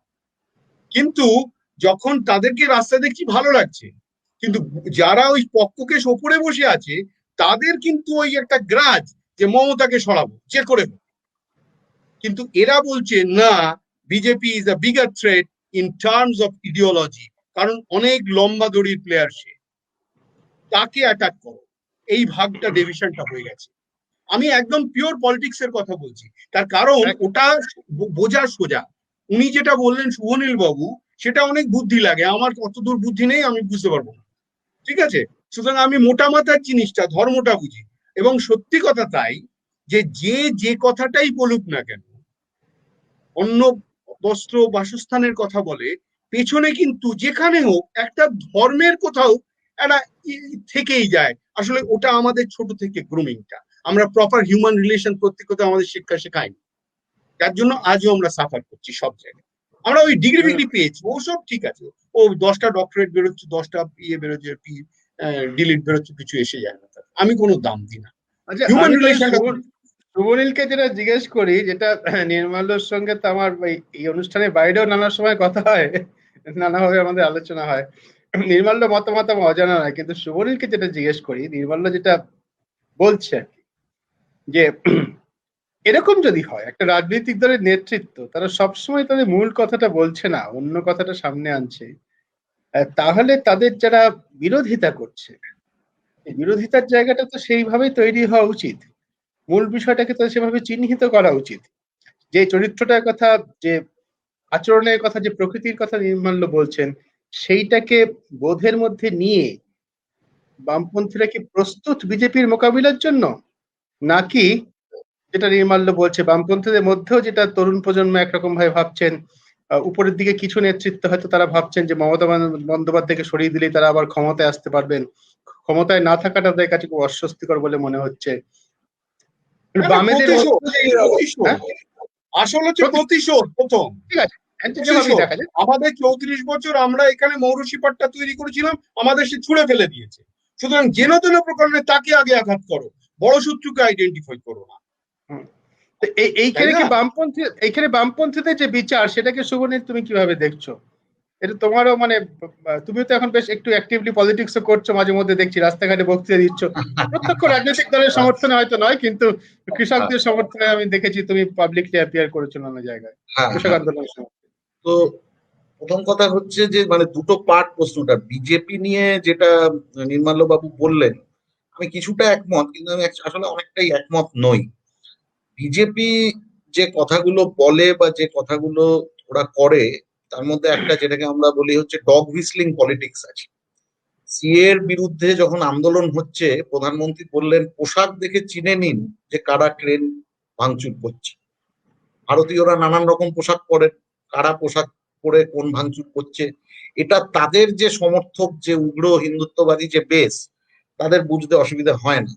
S2: কিন্তু যখন তাদেরকে রাস্তায় দেখছি ভালো লাগছে, কিন্তু যারা ওই পক্ষকে ওপরে বসে আছে তাদের কিন্তু ওই একটা গ্রাজ যে মমতাকে সরাবো যে করে। কিন্তু এরা বলছে না, BJP is a bigger threat in terms of ideology, কারণ অনেক লম্বা দড়ির প্লেয়ার সে, তাকে অ্যাটাক করো। এই ভাগটা ডিভিশনটা হয়ে গেছে। আমি একদম পিওর পলিটিক্স এর কথা বলছি, তার কারণ ওটা বোঝা সোজা। উনি যেটা বললেন শুভনীল বাবু, সেটা অনেক বুদ্ধি লাগে, আমার অতদূর বুদ্ধি নেই, আমি বুঝতে পারবো না, ঠিক আছে? সুতরাং আমি মোটা মাথার জিনিসটা, ধর্মটা বুঝি। এবং সত্যি কথা তাই যে যে কথাটাই বলুক না কেন, অন্য বস্ত্র বাসস্থানের কথা বলে, পেছনে কিন্তু যেখানে হোক একটা ধর্মের কোথাও একটা থেকেই যায়। আসলে ওটা আমাদের ছোট থেকে গ্রুমিংটা, আমরা প্রপার হিউম্যান রিলেশন করতে করতে আমাদের শিক্ষা শেখায়নি, যার জন্য আজও আমরা সাফার করছি সব জায়গায়। আমরা ওই ডিগ্রি ফিগ্রি পেয়েছি, ও সব ঠিক আছে, ও 10টা ডক্টরেট বেরোচ্ছে, 10টা বেরোচ্ছে, ডিলিট বেরোচ্ছে, কিছু এসে যায় না, আমি কোনো দাম দিই না।
S1: Human relation. শুভনীলকে যেটা জিজ্ঞেস করি, যেটা নির্মলের সঙ্গে তো আমার এই অনুষ্ঠানের বাইরেও নানা সময় কথা হয়, নানাভাবে আমাদের আলোচনা হয়, নির্মল্য মতামত আমার অজানা নয়, কিন্তু শুভনীলকে যেটা জিজ্ঞেস করি, নির্মল্য যেটা বলছে যে এরকম যদি হয় একটা রাজনৈতিক দলের নেতৃত্ব, তারা সবসময় তাদের মূল কথাটা বলছে না, অন্য কথাটা সামনে আনছে, তাহলে তাদের যারা বিরোধিতা করছে, বিরোধিতার জায়গাটা তো সেইভাবেই তৈরি হওয়া উচিত, মূল বিষয়টাকে তো সেভাবে চিহ্নিত করা উচিত। যে চরিত্রটার কথা, যে আচরণের কথা, যে প্রকৃতির কথা নির্মল্য বলছেন, সেইটাকে বোধের মধ্যে নিয়ে বামপন্থীরা কি প্রস্তুত বিজেপির মোকাবিলার জন্য? নাকি যেটা নির্মল্য বলছে, বামপন্থীদের মধ্যেও যেটা তরুণ প্রজন্ম একরকম ভাবে ভাবছেন, উপরের দিকে কিছু নেতৃত্ব হয়তো তারা ভাবছেন যে মমতা বন্দ্যোপাধ্যায়কে সরিয়ে দিলেই তারা আবার ক্ষমতায় আসতে পারবেন, ক্ষমতায় না থাকাটা তাদের কাছে খুব অস্বস্তিকর বলে মনে হচ্ছে।
S2: আসলে হচ্ছে প্রতিশোধ প্রথম,
S1: ঠিক আছে, যেভাবেই দেখা যায়।
S2: আমাদের 34 বছর আমরা এখানে মৌরসি পাট্টা তৈরি করেছিলাম, আমাদের সে ছুঁড়ে ফেলে দিয়েছে। সুতরাং যেন তেন প্রকারে তাকে আগে আঘাত করো, বড় শত্রুকে আইডেন্টিফাই করো না।
S1: তো এইখানে কি এইখানে বামপন্থীদের যে বিচার, সেটাকে শুভনীল তুমি কিভাবে দেখছো? এটা তোমারও মানে তুমিও তো এখন বেশ একটু অ্যাক্টিভলি পলিটিক্স করছো, মাঝে মধ্যে দেখছি রাস্তাঘাটে বক্তৃতা দিচ্ছ। প্রত্যক্ষ রাজনৈতিক দলের সমর্থনে হয়তো নয়, কিন্তু কৃষকদের সমর্থনে আমি দেখেছি তুমি পাবলিকলি অ্যাপিয়ার করেছো নানা জায়গায় কৃষক আন্দোলনের সময়।
S3: তো প্রথম কথা হচ্ছে যে মানে দুটো পার্ট প্রশ্নটা, বিজেপি নিয়ে যেটা নির্মাল্য বাবু বললেন, আমি কিছুটা একমত, কিন্তু আমি আসলে অনেকটাই একমত নই। বিজেপি যে কথাগুলো বলে বা যে কথাগুলো ওরা করে, তার মধ্যে একটা যেটাকে আমরা বলি হচ্ছে ডগ হুইসলিং পলিটিক্স আছে। সিএ এর বিরুদ্ধে যখন আন্দোলন হচ্ছে, প্রধানমন্ত্রী বললেন পোশাক দেখে চিনে নিন যে কারা ট্রেন ভাঙচুর করছে। ভারতীয়রা নানান রকম পোশাক পরেন, কারা পোশাক পরে কোন ভাঙচুর করছে এটা তাদের যে সমর্থক, যে উগ্র হিন্দুত্ববাদী যে বেস, তাদের বুঝতে অসুবিধা হয় না।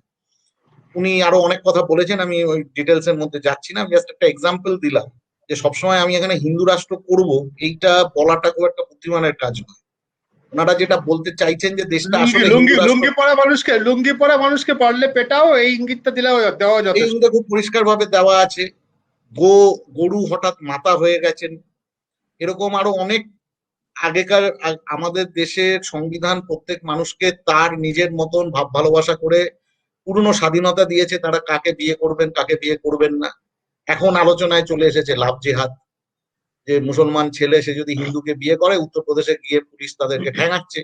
S3: উনি আরো অনেক কথা বলেছেন, আমি ওই ডিটেলস এর মধ্যে যাচ্ছি না, জাস্ট একটা এক্সাম্পল দিলাম যে সবসময় আমি এখানে হিন্দু রাষ্ট্র করব, এইটা বলাটা খুব একটা বুদ্ধিমানের কাজ নয়। ওনারা যেটা বলতে চাইছেন যে দেশটা আসলে
S1: লুঙ্গি পরা মানুষকে পারলে পেটাও, এই ইঙ্গিতটা দেওয়া
S3: এই
S1: যথেষ্ট।
S3: ইঙ্গিতটা খুব পরিষ্কার ভাবে দেওয়া আছে। গরু হঠাৎ মাতা হয়ে গেছেন, এরকম আরো অনেক আগেকার আমাদের দেশের সংবিধান প্রত্যেক মানুষকে তার নিজের মতন ভাব ভালোবাসা করে পূর্ণ স্বাধীনতা দিয়েছে, তারা কাকে বিয়ে করবেন কাকে বিয়ে করবেন না। এখন আলোচনায় চলে এসেছে লাভ জেহাদ, যে মুসলমান ছেলে সে যদি হিন্দুকে বিয়ে করে, উত্তরপ্রদেশে গিয়ে পুলিশ তাদেরকে ঠ্যাঙাচ্ছে,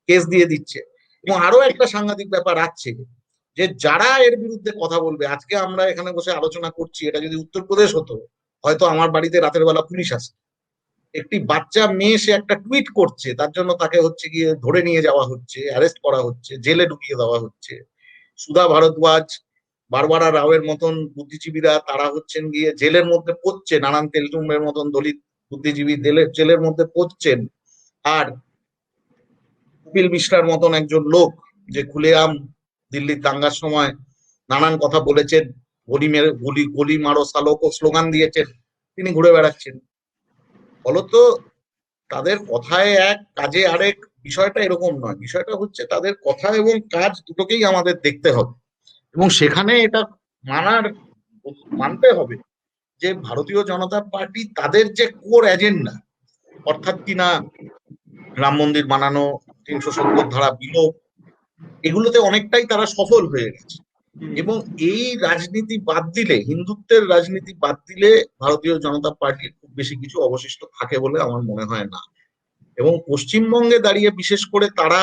S3: কেস দিয়ে দিচ্ছে। এবং আরো একটা সাংঘাতিক ব্যাপার আছে, যে যারা এর বিরুদ্ধে কথা বলবে, আজকে আমরা এখানে বসে আলোচনা করছি, এটা যদি উত্তরপ্রদেশ হতো, হয়তো আমার বাড়িতে রাতের বেলা পুলিশ আসে। একটি বাচ্চা মেয়ে সে একটা টুইট করছে, তার জন্য তাকে হচ্ছে গিয়ে ধরে নিয়ে যাওয়া হচ্ছে, অ্যারেস্ট করা হচ্ছে, জেলে ঢুকিয়ে দেওয়া হচ্ছে। সুধা ভারদ্বাজ, বারবারা রাওয়ের মতন বুদ্ধিজীবীরা তারা হচ্ছেন গিয়ে জেলের মধ্যে পড়ছে, নানান তেলটুমের মতন দলিত বুদ্ধিজীবী জেলের মধ্যে পড়ছেন। আর কপিল মিশ্রার মতন একজন লোক, যে খুলেআম দিল্লির দাঙ্গার সময় নানান কথা বলেছেন, গলি মারো সালোকো স্লোগান দিয়েছেন, তিনি ঘুরে বেড়াচ্ছেন। ফলত তাদের কথায় এক কাজে আরেক, বিষয়টা এরকম নয়। বিষয়টা হচ্ছে তাদের কথা এবং কাজ দুটোকেই আমাদের দেখতে হবে, এবং সেখানে এটা মানতে হবে যে ভারতীয় জনতা পার্টি তাদের যে কোর এজেন্ডা, অর্থাৎ কিনা রাম মন্দির বানানো, 370 ধারা বিলোপ, এগুলোতে অনেকটাই তারা সফল হয়ে গেছে। এবং এই রাজনীতি বাদ দিলে, হিন্দুত্বের রাজনীতি বাদ দিলে ভারতীয় জনতা পার্টির খুব বেশি কিছু অবশিষ্ট থাকে বলে আমার মনে হয় না। এবং পশ্চিমবঙ্গে দাঁড়িয়ে বিশেষ করে তারা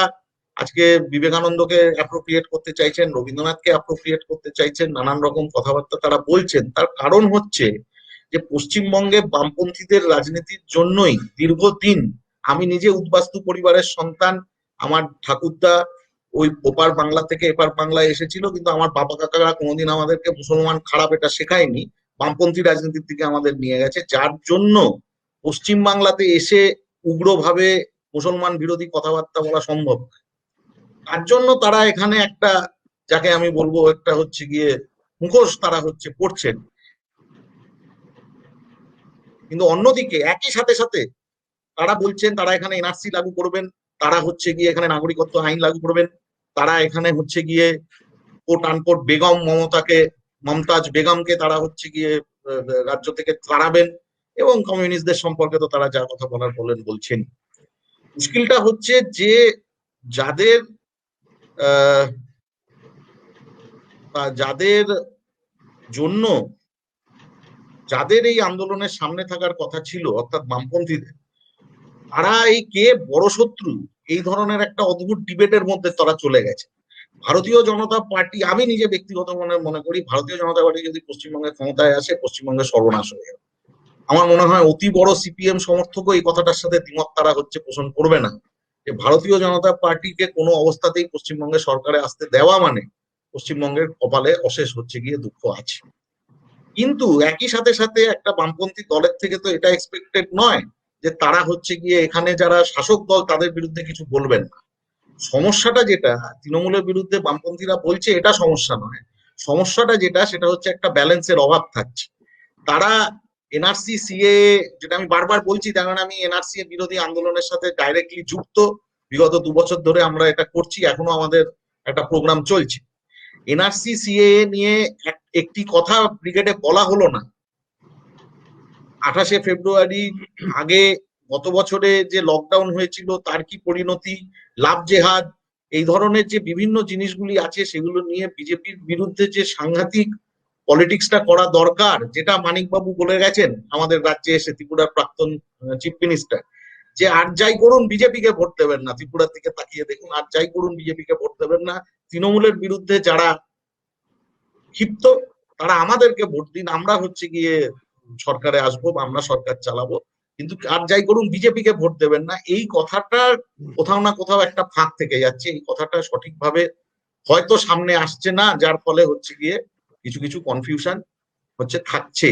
S3: আজকে বিবেকানন্দকে অ্যাপ্রোপ্রিয়েট করতে চাইছেন, রবীন্দ্রনাথকে অ্যাপ্রোপ্রিয়েট করতে চাইছেন, নানান রকম কথাবার্তা তারা বলছেন। তার কারণ হচ্ছে যে পশ্চিমবঙ্গে বামপন্থীদের রাজনীতির জন্যই দীর্ঘদিন, আমি নিজে উদ্বাস্তু পরিবারের সন্তান, আমার ঠাকুরদা ওই ওপার বাংলা থেকে এপার বাংলায় এসেছিল, কিন্তু আমার বাবা কাকারা কোনোদিন আমাদেরকে মুসলমান খারাপ এটা শেখায়নি, বামপন্থী রাজনীতির দিকে আমাদের নিয়ে গেছে, যার জন্য পশ্চিম বাংলাতে এসে উগ্রভাবে মুসলমান বিরোধী কথাবার্তা বলা সম্ভব। তার জন্য তারা এখানে একটা, যাকে আমি বলবো একটা হচ্ছে গিয়ে মুখোশ তারা হচ্ছে পড়ছেন। কিন্তু অন্যদিকে একই সাথে সাথে তারা বলছেন তারা এখানে এনআরসি লাগু করবেন, তারা হচ্ছে গিয়ে এখানে নাগরিকত্ব আইন লাগু করবেন, তারা এখানে হচ্ছে গিয়ে কোট আনকোট বেগম মমতাজ বেগমকে তারা হচ্ছে গিয়ে রাজ্য থেকে তাড়াবেন, এবং কমিউনিস্টদের সম্পর্কে তো তারা যা কথা বলছেন। মুশকিলটা হচ্ছে যে যাদের যাদের জন্য, যাদের এই আন্দোলনের সামনে থাকার কথা ছিল, অর্থাৎ বামপন্থীদের, তারা এই কে বড় শত্রু এই ধরনের একটা অদ্ভুত ডিবেটের মধ্যে তারা চলে গেছে। ভারতীয় জনতা পার্টি, আমি নিজে ব্যক্তিগত মনে করি ভারতীয় জনতা পার্টি যদি পশ্চিমবঙ্গের ক্ষমতায় আসে, পশ্চিমবঙ্গের সর্বনাশ হয়ে যাবে। আমার মনে হয় অতি বড় সিপিএম সমর্থকও এই কথাটার সাথে দ্বিমত তারা হচ্ছে পোষণ করবে না, যে ভারতীয় জনতা পার্টিকে কোনো অবস্থাতেই পশ্চিমবঙ্গের সরকারে আসতে দেওয়া মানে পশ্চিমবঙ্গের কপালে অশেষ হচ্ছে গিয়ে দুঃখ আছে। কিন্তু একই সাথে সাথে একটা বামপন্থী দলের থেকে তো এটা এক্সপেক্টেড নয় যে তারা হচ্ছে গিয়ে এখানে যারা শাসক দল তাদের বিরুদ্ধে কিছু বলবেন না। সমস্যাটা যেটা তৃণমূলের বিরুদ্ধে বামপন্থীরা বলছে, এটা সমস্যা নয়। সমস্যাটা যেটা, সেটা হচ্ছে একটা ব্যালেন্সের অভাব থাকছে। তারা এনআরসি সিএ, যেটা আমি বারবার বলছি, তার কারণ আমি এনআরসি বিরোধী আন্দোলনের সাথে ডাইরেক্টলি যুক্ত, বিগত 2 বছর ধরে আমরা এটা করছি, এখনো আমাদের একটা প্রোগ্রাম চলছে। এনআরসি সিএ নিয়ে একটি কথা ব্রিগেডে বলা হলো না। 28শে ফেব্রুয়ারি আগে গত বছরে যে লকডাউন হয়েছিল তার কি পরিণতি, লাভ জেহাদ, এই ধরনের যে বিভিন্ন জিনিসগুলি আছে সেগুলো নিয়ে বিজেপির বিরুদ্ধে যে সাংঘাতিক পলিটিক্সটা করা দরকার, যেটা মানিকবাবু বলে গেছেন আমাদের রাজ্যে এসে, ত্রিপুরার প্রাক্তন চিফ মিনিস্টার, যে আর যাই করুন বিজেপিকে ভোট দেবেন না। ত্রিপুরার দিকে তাকিয়ে দেখুন, আর যাই করুন বিজেপিকে ভোট দেবেন না। তৃণমূলের বিরুদ্ধে যারা ক্ষিপ্ত তারা আমাদেরকে ভোট দিন, আমরা হচ্ছে গিয়ে সরকারে আসবো, আমরা সরকার চালাবো, কিন্তু আর যাই করুন বিজেপিকে ভোট দেবেন না। এই কথাটা কোথাও না কোথাও একটা ফাঁক থেকে যাচ্ছে, এই কথাটা সঠিকভাবে হয়তো সামনে আসছে না, যার ফলে হচ্ছে গিয়ে কিছু কিছু কনফিউশন হচ্ছে থাকছে।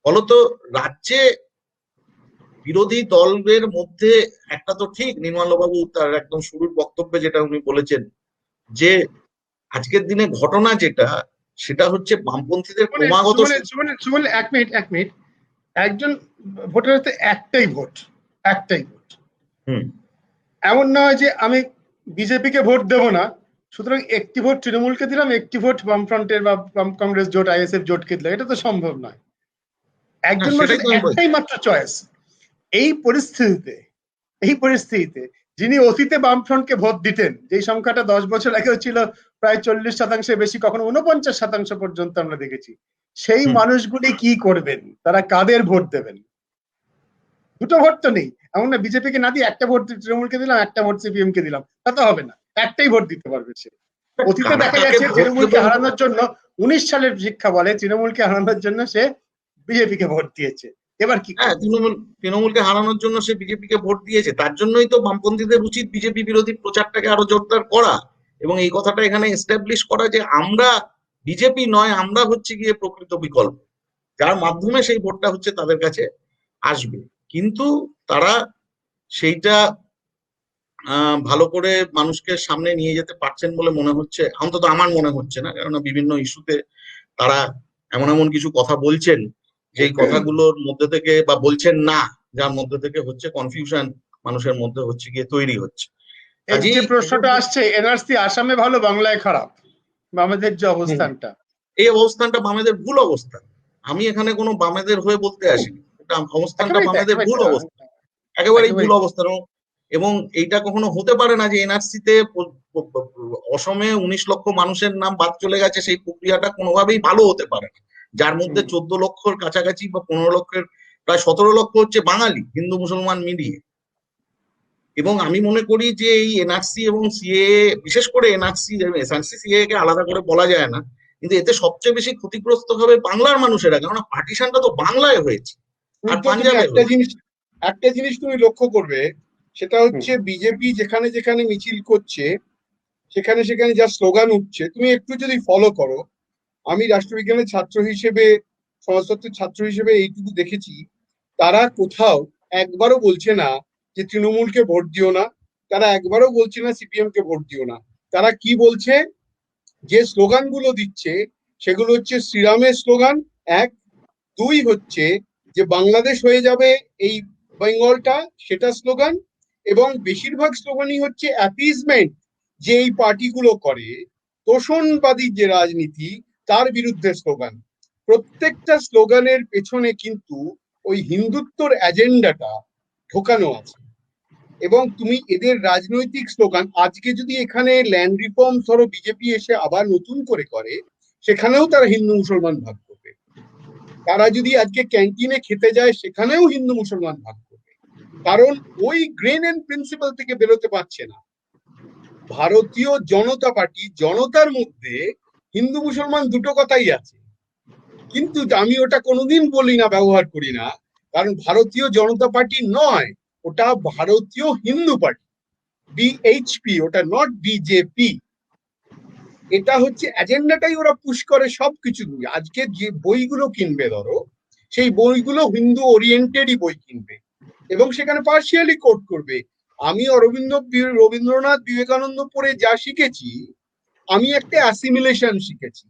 S3: ফলত রাজ্যে বিরোধী দলের মধ্যে একটা তো ঠিক, নির্মলবাবু তার একদম শুরুর বক্তব্যে যেটা উনি বলেছেন, যে আজকের দিনে ঘটনা যেটা, সেটা হচ্ছে বামপন্থীদের ক্রমাগত।
S1: এক মিনিট, একজন ভোটার হাতে একটাই ভোট। এমন নয় যে আমি বিজেপিকে ভোট দেব না, সুতরাং একটি ভোট তৃণমূলকে দিলাম, একটি ভোট বামফ্রন্টের বা বাম কংগ্রেস জোট, আইএসএফ জোটকে দিলাম, এটা তো সম্ভব নয়। একজন মানুষের একটাই মাত্র চয়েস। এই পরিস্থিতিতে যিনি অতীতে বামফ্রন্টকে ভোট দিতেন, যেই সংখ্যাটা 10 বছর আগেও ছিল প্রায় 40% বেশি, কখনো 49% পর্যন্ত আমরা দেখেছি, সেই মানুষগুলি কি করবেন? তারা কাদের ভোট দেবেন? দুটো ভোট তো নেই, এমন না বিজেপিকে না দিয়ে একটা ভোট তৃণমূলকে দিলাম, একটা ভোট সিপিএম কে দিলাম, তা তো হবে না। একটাই ভোট দিতে পারবে সে। অতীতে দেখা গেছে তৃণমূলকে হারানোর জন্য, 19 সালের শিক্ষা বলে, তৃণমূলকে হারানোর জন্য সে বিজেপিকে ভোট দিয়েছে। এবার কি?
S3: হ্যাঁ, তৃণমূলকে হারানোর জন্য সে বিজেপিকে ভোট দিয়েছে। তার জন্যই তো বামপন্থীদের উচিত বিজেপি বিরোধী প্রচারটাকে আরো জোরদার করা, এবং এই কথাটা এখানে এস্টাবলিশ করা যে আমরা বিজেপি নয়, আমরা হচ্ছে গিয়ে প্রকৃত বিকল্প, যার মাধ্যমে সেই ভোটটা হচ্ছে তাদের কাছে আসবে। কিন্তু তারা সেইটা ভালো করে মানুষকে সামনে নিয়ে যেতে পারছেন বলে মনে হচ্ছে, অন্তত আমার মনে হচ্ছে না। কেননা বিভিন্ন ইস্যুতে তারা এমন এমন কিছু কথা বলছেন, যেই কথাগুলোর মধ্যে থেকে, বা বলছেন না, যার মধ্যে থেকে হচ্ছে কনফিউশন মানুষের মধ্যে হচ্ছে গিয়ে তৈরি হচ্ছে।
S1: যে প্রশ্নটা আসছে, এনআরসি আসামে ভালো বাংলায় খারাপ, বামেদের যে অবস্থানটা,
S3: এই অবস্থানটা বামেদের ভুল অবস্থান। আমি এখানে কোনো বামেদের হয়ে বলতে আসিনি, এটা অবস্থানটা বামেদের ভুল অবস্থান, একেবারেই ভুল অবস্থান। এবং এইটা কখনো হতে পারে না যে এনআরসি তে অসমে 19 লক্ষ মানুষের নাম বাদ চলে গেছে, সেই প্রক্রিয়াটা কোনোভাবেই ভালো হতে পারে না, যার মধ্যে 14 লক্ষর কাছাকাছি বা 15 লক্ষের প্রায় 17 লক্ষ হচ্ছে বাঙালি, হিন্দু মুসলমান মিলিয়ে। এবং আমি মনে করি যে এই এনআরসি এবং সিএ, বিশেষ করে এনআরসি সিএ কে আলাদা করে বলা যায় না, কিন্তু এতে সবচেয়ে বেশি ক্ষতিগ্রস্ত হবে বাংলার মানুষেরা, কেননা পার্টিশনটা তো বাংলায় হয়েছে আর পাঞ্জাবে।
S2: একটা জিনিস তুমি লক্ষ্য করবে, সেটা হচ্ছে বিজেপি যেখানে যেখানে মিছিল করছে, সেখানে সেখানে যা স্লোগান উঠছে, তুমি একটু যদি ফলো করো, আমি রাষ্ট্রবিজ্ঞানের ছাত্র হিসেবে, সমাজতত্ত্বের ছাত্র হিসেবে এইটুকু দেখেছি, তারা কোথাও একবারও বলছে না যে তৃণমূলকে ভোট দিও না, তারা একবারও বলছে না সিপিএম কে ভোট দিও না। তারা কি বলছে? যে স্লোগান গুলো দিচ্ছে সেগুলো হচ্ছে শ্রীরামের স্লোগান, 1, 2 হচ্ছে যে বাংলাদেশ হয়ে যাবে এই বেঙ্গলটা, সেটা স্লোগান, এবং বেশিরভাগ স্লোগানই হচ্ছে অ্যাপিজমেন্ট, যে এই পার্টিগুলো করে তোষণবাদী যে রাজনীতি, তার বিরুদ্ধে স্লোগান। প্রত্যেকটা স্লোগানের পেছনে কিন্তু ওই হিন্দুত্বর এজেন্ডাটা ঢোকানো আছে। এবং তুমি এদের রাজনৈতিক স্লোগান, আজকে যদি এখানে ল্যান্ড রিফর্ম ধরো বিজেপি এসে আবার নতুন করে করে, সেখানেও তারা হিন্দু মুসলমান ভাগ করবে। তারা যদি আজকে ক্যান্টিনে খেতে যায়, সেখানেও হিন্দু মুসলমান ভাগ করবে, কারণ ওই গ্রেন এন্ড প্রিন্সিপাল থেকে বেরোতে পারছে না। ভারতীয় জনতা পার্টি, জনতার মধ্যে হিন্দু মুসলমান দুটো কথাই আছে, কিন্তু আমি ওটা কোনোদিন বলি না, ব্যবহার করি না, কারণ ভারতীয় জনতা পার্টি নয়, ওটা ভারতীয় হিন্দু পার্টি, বিএইচপি, ওটা নট বিজেপি। এটা হচ্ছে এজেন্ডাটাই ওরা পুশ করে সবকিছু। আজকে যে বইগুলো কিনবে ধরো, সেই বইগুলো হিন্দু ওরিয়েন্টেডই বই কিনবে, এবং সেখানে পার্সিয়ালি কোট করবে। আমি রবীন্দ্রনাথ বিবেকানন্দ পড়ে যা শিখেছি, আমি একটা অ্যাসিমিলেশন শিখেছি।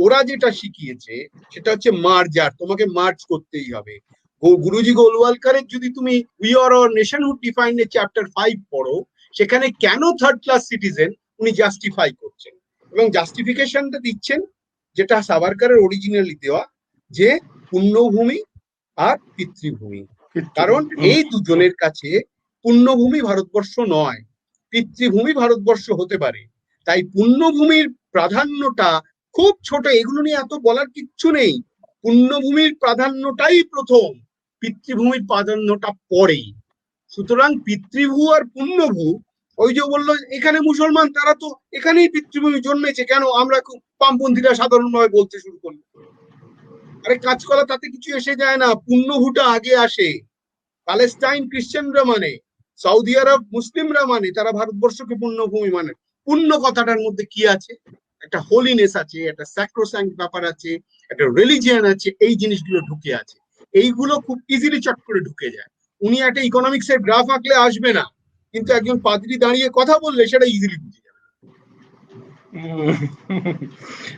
S2: ওরা যেটা শিখিয়েছে সেটা হচ্ছে মার্জার, তোমাকে মার্জ করতেই হবে। গুরুজি গোলওয়ালকারের যদি তুমি we are our nationhood defined এর চ্যাপ্টার 5 পড়ো, সেখানে কেন থার্ড ক্লাস সিটিজেন উনি জাস্টিফাই করছেন এবং জাস্টিফিকেশনটা দিচ্ছেন যেটা সাভারকারের অরিজিনালি দেওয়া, যে পুণ্যভূমি আর পিতৃভূমি। কারণ এই দুজনের কাছে পুণ্যভূমি ভারতবর্ষ নয়, পিতৃভূমি ভারতবর্ষ হতে পারে। তাই পুণ্যভূমির প্রাধান্যটা খুব ছোট, এগুলো নিয়ে এত বলার কিচ্ছু নেই। পুণ্যভূমির প্রাধান্যটাই প্রথম, পিতৃভূমির প্রাধান্যটা পরেই। সুতরাং পিতৃভূ আর পুণ্যভূ, ওই যে বললো এখানে মুসলমান, তারা তো এখানেই পিতৃভূমি জন্মেছে, কেন আমরা খুব বামপন্থীরা সাধারণভাবে বলতে শুরু করলো। আরে কাজকলা তাতে কিছু এসে যায় না, পুণ্যভূটা আগে আসে। প্যালেস্টাইন খ্রিস্টানরা মানে, সৌদি আরব মুসলিমরা মানে, তারা ভারতবর্ষকে পুণ্যভূমি মানে। পুণ্য কথাটার মধ্যে কি আছে? একটা হোলিনেস আছে, একটা স্যাক্রোস্যাঙ্ক্ট ব্যাপার আছে, একটা রিলিজিয়ান আছে, এই জিনিসগুলো ঢুকে আছে। এইগুলো খুব ইজিলি চট করে ঢুকে যায়। উনি একটা ইকোনমিক্স এর গ্রাফ আঁকলে আসবে না, কিন্তু একজন পাদ্রী দাঁড়িয়ে কথা বললে সেটা ইজিলি বুঝে যাবে।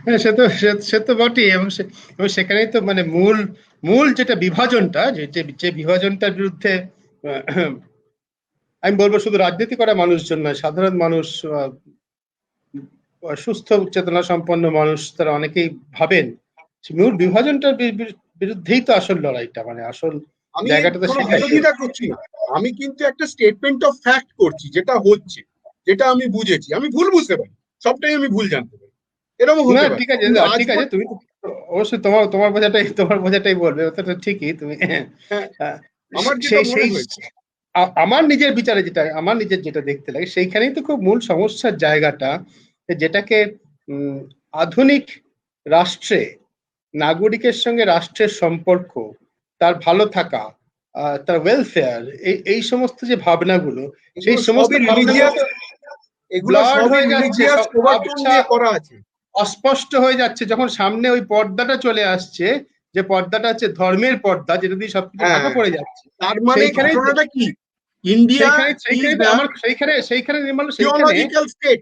S1: হ্যাঁ, সে তো বটেই, এবং সেখানেই তো মানে মূল যেটা বিভাজনটা, যে বিভাজনটার বিরুদ্ধে আমি বলবো শুধু রাজনীতি করা মানুষজন নয়, সাধারণ মানুষ, সুস্থ চেতনা সম্পন্ন মানুষ, তারা অনেকেই ভাবেন মূল বিভাজনটার বিরুদ্ধেই তো আসল লড়াইটা, মানে আসল
S2: আমি
S1: জায়গাটা তো
S2: কোনো
S1: সেটাই।
S2: বিরোধিতা করছি না, আমি কিন্তু একটা স্টেটমেন্ট অফ ফ্যাক্ট করছি, যেটা হচ্ছে, যেটা আমি বুঝেছি। আমি ভুল বুঝতে পারি, সবটাই আমি ভুল জানতে পারি, এরকম
S1: না
S2: হতে পারে।
S1: ঠিক আছে,
S2: কিন্তু আজ
S1: ঠিক আছে, তুমি অবশ্যই তোমার বোঝাটাই বলবে, ওটা তো ঠিকই। তুমি
S2: আমার যেটা মনে
S1: সেই
S2: হয়েছে,
S1: আমার নিজের বিচারে আমার যেটা দেখতে লাগে, সেইখানেই তো খুব মূল সমস্যার জায়গাটা, যেটাকে আধুনিক রাষ্ট্রে নাগরিকের সঙ্গে রাষ্ট্রের সম্পর্ক, তার ভালো থাকা, তার ওয়েলফেয়ার, এই সমস্ত যে ভাবনাগুলো, সেই সমস্ত ব্লার্ড হয়ে যাচ্ছে,
S2: করা আছে,
S1: অস্পষ্ট হয়ে যাচ্ছে যখন সামনে ওই পর্দাটা চলে আসছে, যে পর্দাটা হচ্ছে ধর্মের পর্দা, যেটা দিয়ে সবকিছু ঢাকা পড়ে যাচ্ছে।
S2: তার মানে ঘটনাটা কি? ইন্ডিয়া
S1: সেইখানে নির্মল,
S2: থিওলজিক্যাল স্টেট,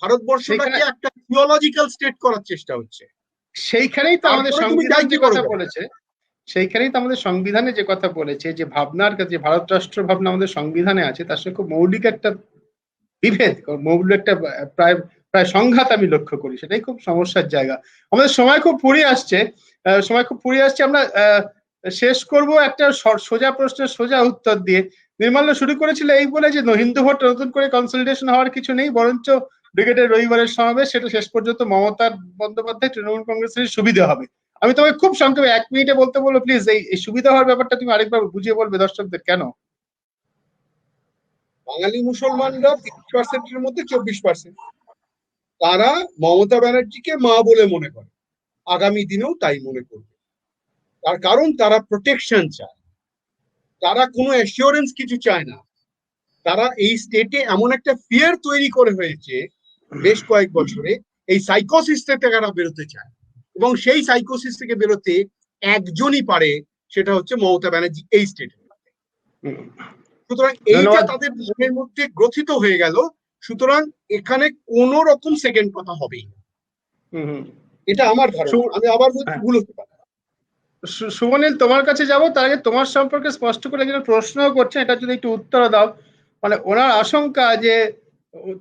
S2: ভারতবর্ষটাকে একটা থিওলজিক্যাল স্টেট করার চেষ্টা হচ্ছে।
S1: সেইখানেই তো আমাদের সংবিধান যে কথা বলেছে, সেইখানেই তো আমাদের সংবিধানে যে কথা বলেছে, যে ভাবনার কাছে ভারত রাষ্ট্র ভাবনা আমাদের সংবিধানে আছে, তার সঙ্গে খুব মৌলিক একটা বিভেদ, মৌলিক একটা প্রায় সংঘাত আমি লক্ষ্য করি। সেটাই খুব সমস্যার জায়গা। আমাদের সময় খুব ফুরিয়ে আসছে। আমরা শেষ করব একটা সোজা প্রশ্নের সোজা উত্তর দিয়ে। নির্মল শুরু করেছিল এই বলে যে হিন্দু ভোট নতুন করে কনসলিডেশন হওয়ার কিছু নেই, বরঞ্চ ব্রিগেডের রবিবারের সমাবেশ, সেটা শেষ পর্যন্ত মমতা বন্দ্যোপাধ্যায় তৃণমূল কংগ্রেসের সুবিধা হবে। আমি তোমাকে খুব সংক্ষেপে 1 মিনিটে বলতে বলবো, প্লিজ এই সুবিধা হওয়ার ব্যাপারটা তুমি আরেকবার বুঝিয়ে বলবে দর্শকদের কেন?
S2: বাঙালি মুসলমানরা 30%-এর মধ্যে 24%, তারা মমতা ব্যানার্জিকে মা বলে মনে করে, আগামী দিনেও তাই মনে করবে। তার কারণ তারা প্রোটেকশন চায়, তারা কোনো অ্যাসিওরেন্স কিছু চায় না। তারা এই স্টেটে এমন একটা ফিয়ার তৈরি করে হয়েছে বেশ কয়েক বছরে, এই সাইকোসিস থেকে তারা বেরোতে চায়, এবং সেই সাইকোসিস থেকে বেরোতে একজনই পারে, সেটা হচ্ছে মমতা ব্যানার্জি এই স্টেটে। সুতরাং এইটা তাদের মনের মধ্যে গ্রথিত হয়ে গেল। সুতরাং এখানে কোন রকম সেকেন্ড কথা হবেই না, এটা আমার ধারণা। আমি আবার বলছি, ভুল হতে পারে।
S1: সুমনীল, তোমার কাছে যাবো, তার আগে তোমার সম্পর্কে স্পষ্ট করে একজন প্রশ্ন করছেন, এটা যদি একটু উত্তর দাও। মানে ওনার আশঙ্কা যে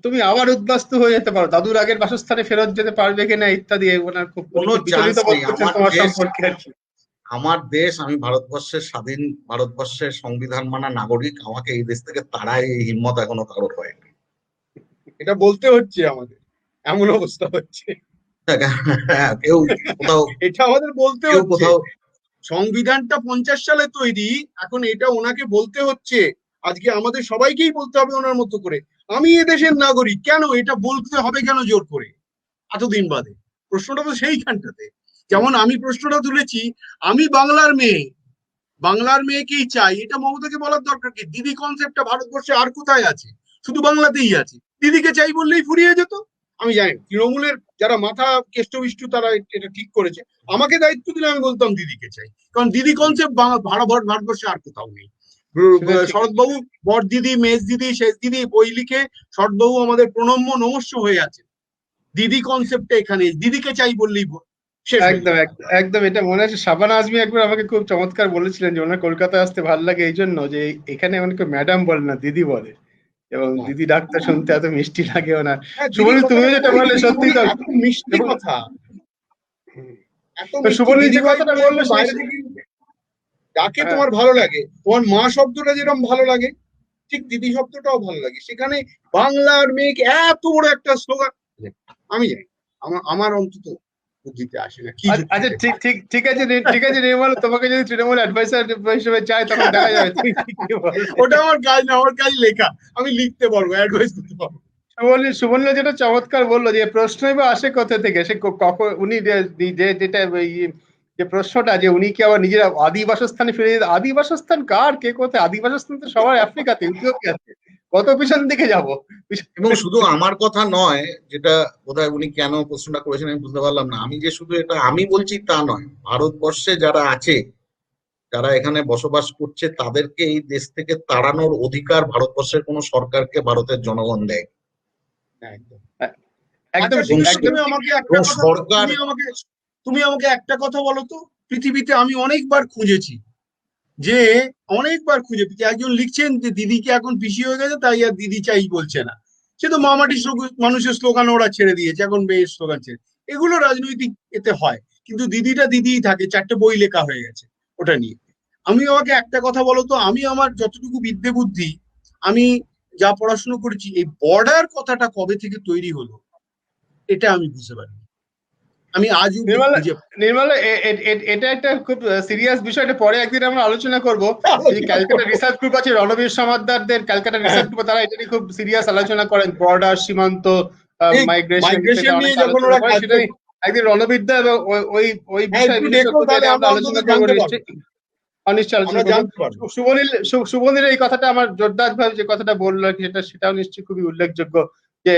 S1: তুমি আবার উদ্বাস্তু হয়ে যেতে পারো, দাদুর আগের বাসস্থানে ফেরত যেতে পারবে কিনা ইত্যাদি, ওনার খুব বিচলিত বোধ করছেন তোমার সম্পর্কে আর কি।
S3: আমার দেশ, আমি ভারতবর্ষের স্বাধীন, ভারতবর্ষের সংবিধান মানা নাগরিক, আমাকে এই দেশ থেকে তাড়ায় এই হিম্মত এখনো কারোর হয়নি।
S2: এটা বলতে হচ্ছে, আমাদের এমন অবস্থা হচ্ছে,
S3: কেউ কোথাও,
S2: এটা আমাদের বলতে হচ্ছে। সংবিধানটা 50 সালে তৈরি, এখন এটা ওনাকে বলতে হচ্ছে। আজকে আমাদের সবাইকেই বলতে হবে ওনার মতো করে, আমি এদেশের নাগরিক। কেন এটা বলতে হবে, কেন জোর করে এতদিন বাদে? প্রশ্নটা তো সেইখানটাতে। যেমন আমি প্রশ্নটা তুলেছি, আমি বাংলার মেয়েকেই চাই, এটা মমতাকে বলার দরকার কি? দিদি কনসেপ্টটা ভারতবর্ষে আর কোথায় আছে? শুধু বাংলাতেই আছে। দিদিকে চাই বললেই ফুরিয়ে যেত। আমি জানি তৃণমূলের যারা মাথা কেষ্টবিষ্টু তারা এটা ঠিক করেছে, আমাকে দায়িত্ব দিলে আমি বলতাম দিদিকে চাই, কারণ দিদি কনসেপ্ট ভারতবর্ষে আর কোথাও নেই। শরৎবাবু বড় দিদি, মেজ দিদি, শেষ দিদি বই লিখে শরৎবাবু আমাদের প্রণম্য নমস্য হয়ে আছে। দিদি কনসেপ্টটা এখানে, দিদিকে চাই বললেই শেষ হয়ে
S1: একদম
S2: যায়।
S1: একদম একদম, এটা মনে আছে শাবানা আজমি একবার আমাকে খুব চমৎকার বলেছিলেন যে ওনার কলকাতায় আসতে ভালো লাগে এই জন্য যে এখানে অনেকে ম্যাডাম বলে না, দিদি বলে, এবং
S2: হ্যাঁ।
S1: দিদি ডাকতে শুনতে এত মিষ্টি লাগে ওনার।
S2: হ্যাঁ, দিদি
S1: সুবনীল,
S2: কথাটা
S1: তুমিও যেটা
S2: বলি,
S1: বললে
S2: দিদি
S1: সত্যি
S2: বলি,
S1: তো।
S2: এত মিষ্টি
S1: এবং
S2: কথা, এত
S1: তো
S2: মিষ্টি
S1: সুবনীল
S2: দিদি
S1: যে
S2: ভাই
S1: কথাটা
S2: বলে
S1: বললো
S2: যখন বাইরে থেকে ডাকে
S1: হ্যাঁ,
S2: তোমার ভালো লাগে, তোমার মা শব্দটা যেরকম ভালো লাগে ঠিক দিদি শব্দটাও ভালো লাগে। সেখানে বাংলার মেয়েকে এত বড় একটা স্লোগান, আমি জানি আমার অন্তত বুদ্ধিতে আসে না কি
S1: আচ্ছা
S2: যুক্তিতে।
S1: ঠিক ঠিক ঠিক আছে ঠিক আছে নির্মল, তোমাকে যদি তৃণমূল অ্যাডভাইসার হিসেবে চাই তখন দেখা যাবে তুমি কি বলবে।
S2: ওটা আমার কাজ না, আমার কাজ লেখা, আমি লিখতে পারবো, অ্যাডভাইস করতে পারবো।
S1: সুবর্ণ যেটা চমৎকার বললো যে প্রশ্নই বা আসে কোথা থেকে, সে কখন উনি যেটা যে প্রশ্নটা যে উনি কি আবার নিজের আদি বাসস্থানে ফিরে যেতে, আদি বাসস্থান কার, কে কোথায়, আদি বাসস্থান তো সবার আফ্রিকাতে, ইথিওপিয়াতে, কত পিছন দিকে যাবো।
S3: এবং শুধু আমার কথা নয়, যেটা বোধহয় উনি কেন প্রশ্নটা করেছেন আমি বুঝতে পারলাম না। আমি যে শুধু এটা আমি বলছি তা নয়, ভারতবর্ষে যারা আছে, যারা এখানে বসবাস করছে, তাদেরকে এই দেশ থেকে তাড়ানোর অধিকার ভারতবর্ষের কোনো সরকারকে ভারতের জনগণ দেয়।
S2: একদম।
S1: একদম
S2: আচ্ছা,
S1: ঠিক,
S2: তুমি
S1: একদম ঠিক।
S2: আমাকে একটা
S3: এবং
S2: কথা,
S3: সরকার
S2: তুমি আমাকে একটা কথা বলো তো, পৃথিবীতে আমি অনেকবার খুঁজেছি, যে অনেকবার খুঁজে পেয়েছি, একজন লিখছেন যে দিদিকে এখন পিসি হয়ে গেছে তাই আর দিদি চাই বলছে না, সে তো মামাটি মানুষের স্লোগান ওরা ছেড়ে দিয়েছে, এখন মেয়ের স্লোগান ছেড়ে, এগুলো রাজনৈতিক এতে হয়, কিন্তু দিদিটা দিদিই থাকে, 4টে বই লেখা হয়ে গেছে ওটা নিয়ে। আমি আমাকে একটা কথা বলো তো, আমি আমার যতটুকু বিদ্যে বুদ্ধি, আমি যা পড়াশুনো করেছি, এই বর্ডার কথাটা কবে থেকে তৈরি হলো এটা আমি বুঝতে পারি, আমি আজ অব্দি
S1: নির্মল,
S2: খুঁজে
S1: নির্মল এটা একটা খুব সিরিয়াস বিষয়, এটা পরে একদিন আমরা আলোচনা করবো। এই যে ক্যালকাটা রিসার্চ গ্রুপ আছে, রণবীর সমাদ্দারদের ক্যালকাটা রিসার্চ গ্রুপ, তারা এটা নিয়ে খুব সিরিয়াস আলোচনা করেন, বর্ডার, সীমান্ত, মাইগ্রেশন
S2: মাইগ্রেশন
S1: অনেক
S2: নিয়ে যখন
S1: আলোচনা
S2: ওরা
S1: করে,
S2: কাজ
S1: সেটা
S2: করছে।
S1: একদিন রণবীর দা এবং ওই ওই
S2: হ্যাঁ,
S1: বিষয়
S2: একটু
S1: বিশেষজ্ঞ
S2: দেখো, তাহলে
S1: আমরা
S2: আমরা অন্তত
S1: আলোচনা করবো
S2: জানতে পারবো,
S1: নিশ্চয়ই, অনিশ্চয় আলোচনা
S2: আমরা
S1: করবো।
S2: জানতে পারবো।
S1: সুবনীল এই কথাটা আমার জোরদার ভাবে যে কথাটা বললো আর কি, সেটাও নিশ্চয়ই খুবই উল্লেখযোগ্য যে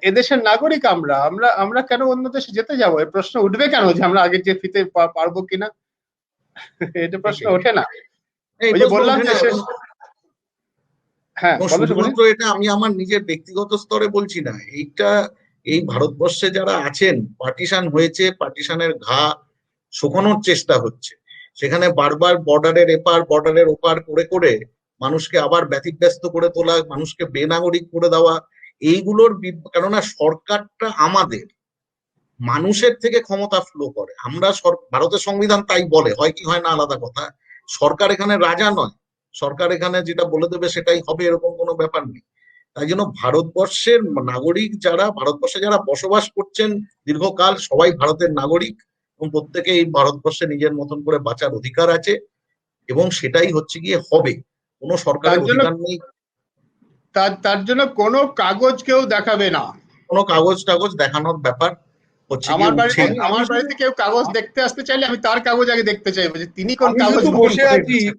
S1: এদেশের নাগরিক আমরা আমরা আমরা কেন অন্য দেশে যেতে যাবো, এই প্রশ্ন উঠবে কেন যে আমরা আগের যে ফিতে পারবো কিনা, এটা প্রশ্ন ওঠে না।
S3: এই
S1: ওই যে
S3: প্রশ্ন
S1: বললাম
S3: ওঠে
S1: যে
S3: না।
S1: শেষ, হ্যাঁ
S3: এবং
S1: বলো সুবনীল।
S3: শুধুমাত্র এটা আমি আমার নিজের ব্যক্তিগত স্তরে বলছি না, এইটা এই ভারতবর্ষে যারা আছেন, পার্টিশন হয়েছে, পার্টিশনের ঘা শুকানোর চেষ্টা হচ্ছে, সেখানে বারবার বর্ডারের এপার বর্ডারের ওপার করে করে মানুষকে আবার ব্যতিব্যস্ত করে তোলা, মানুষকে বেনাগরিক করে দেওয়া, এইগুলোর কেননা সরকারটা আমাদের মানুষের থেকে ক্ষমতা ফ্লো করে, আমরা ভারতের সংবিধান তাই বলে, হয় কি হয় না আলাদা কথা। সরকার এখানে রাজা নয়, সরকার এখানে যেটা বলে দেবে সেটাই হবে এরকম কোনো ব্যাপার নেই। তাই জন্য ভারতবর্ষের নাগরিক যারা, ভারতবর্ষে যারা বসবাস করছেন দীর্ঘকাল, সবাই ভারতের নাগরিক, এবং প্রত্যেকে এই ভারতবর্ষে নিজের মতন করে বাঁচার অধিকার আছে, এবং সেটাই হচ্ছে গিয়ে হবে। কোনো
S1: তার
S3: সরকারের
S1: জন্য
S3: অধিকার নেই,
S1: তার জন্য কোনো কাগজ কেউ দেখাবে না।
S3: কোনো কাগজ টাগজ দেখানোর ব্যাপার হচ্ছে
S1: আমার
S3: গিয়ে
S1: বাড়িতে
S3: উঠছেই না।
S1: আমার বাড়িতে কেউ কাগজ দেখতে আসতে চাইলে আমি তার কাগজ আগে দেখতে চাইবো যে তিনি কোন
S2: আমি
S1: কাগজ
S2: শুধু
S1: বহন
S2: বসে
S1: করে
S2: আছি,
S1: এসেছেন।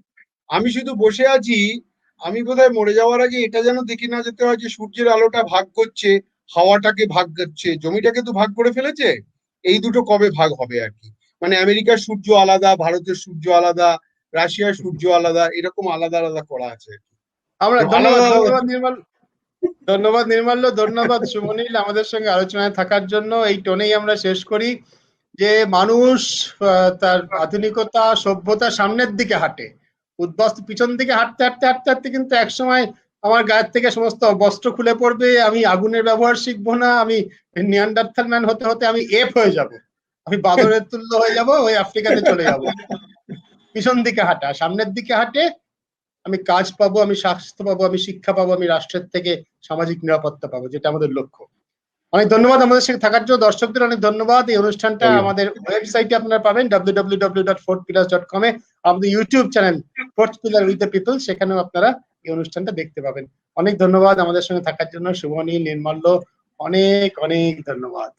S2: আমি শুধু বসে আছি, আমি বোধহয় মরে যাওয়ার আগে এটা যেন দেখি না যেতে হয় যে সূর্যের আলোটা ভাগ করছে, হাওয়াটাকে ভাগ করছে, জমিটাকে তো ভাগ করে ফেলেছে, এই দুটো কবে ভাগ হবে আর কি। মানে আমেরিকার সূর্য আলাদা, ভারতের সূর্য আলাদা, রাশিয়ার সূর্য আলাদা, এরকম আলাদা আলাদা করা আছে আর কি।
S1: আমরা
S2: তো
S1: ধন্যবাদ
S2: আলাদা আলাদা
S1: ধন্যবাদ নির্মল, ধন্যবাদ নির্মাল্য, ধন্যবাদ সুমনীল আমাদের সঙ্গে আলোচনায় থাকার জন্য। এই টোনেই আমরা শেষ করি যে মানুষ তার আধুনিকতা সভ্যতা সামনের দিকে হাঁটে, উদ্বাস্তু পিছন দিকে হাঁটতে হাঁটতে হাঁটতে হাঁটতে কিন্তু একসময় আমার গায়ের থেকে সমস্ত বস্ত্র খুলে পড়বে, আমি আগুনের ব্যবহার শিখবো না, আমি নিয়ান্ডারথাল ম্যান হতে হতে আমি এফ হয়ে যাব, আমি বাদরের তুল্য হয়ে যাব, ওই আফ্রিকাতে চলে যাব। পিছন দিকে হাঁটা, সামনের দিকে হাঁটে আমি কাজ পাবো, আমি স্বাস্থ্য পাবো, আমি শিক্ষা পাবো, আমি রাষ্ট্রের থেকে সামাজিক নিরাপত্তা পাবো, যেটা আমাদের লক্ষ্য। অনেক ধন্যবাদ আমাদের সাথে থাকার জন্য, দর্শকদের অনেক ধন্যবাদ। এই অনুষ্ঠানটা আমাদের ওয়েবসাইটে আপনারা পাবেন www.fourthpillars.com এ, আমাদের YouTube channel fourth pillar with the people, সেখানেও আপনারা এই অনুষ্ঠানটা দেখতে পাবেন। অনেক ধন্যবাদ আমাদের সঙ্গে থাকার জন্য সুবনীল, নির্মল্য, অনেক অনেক ধন্যবাদ।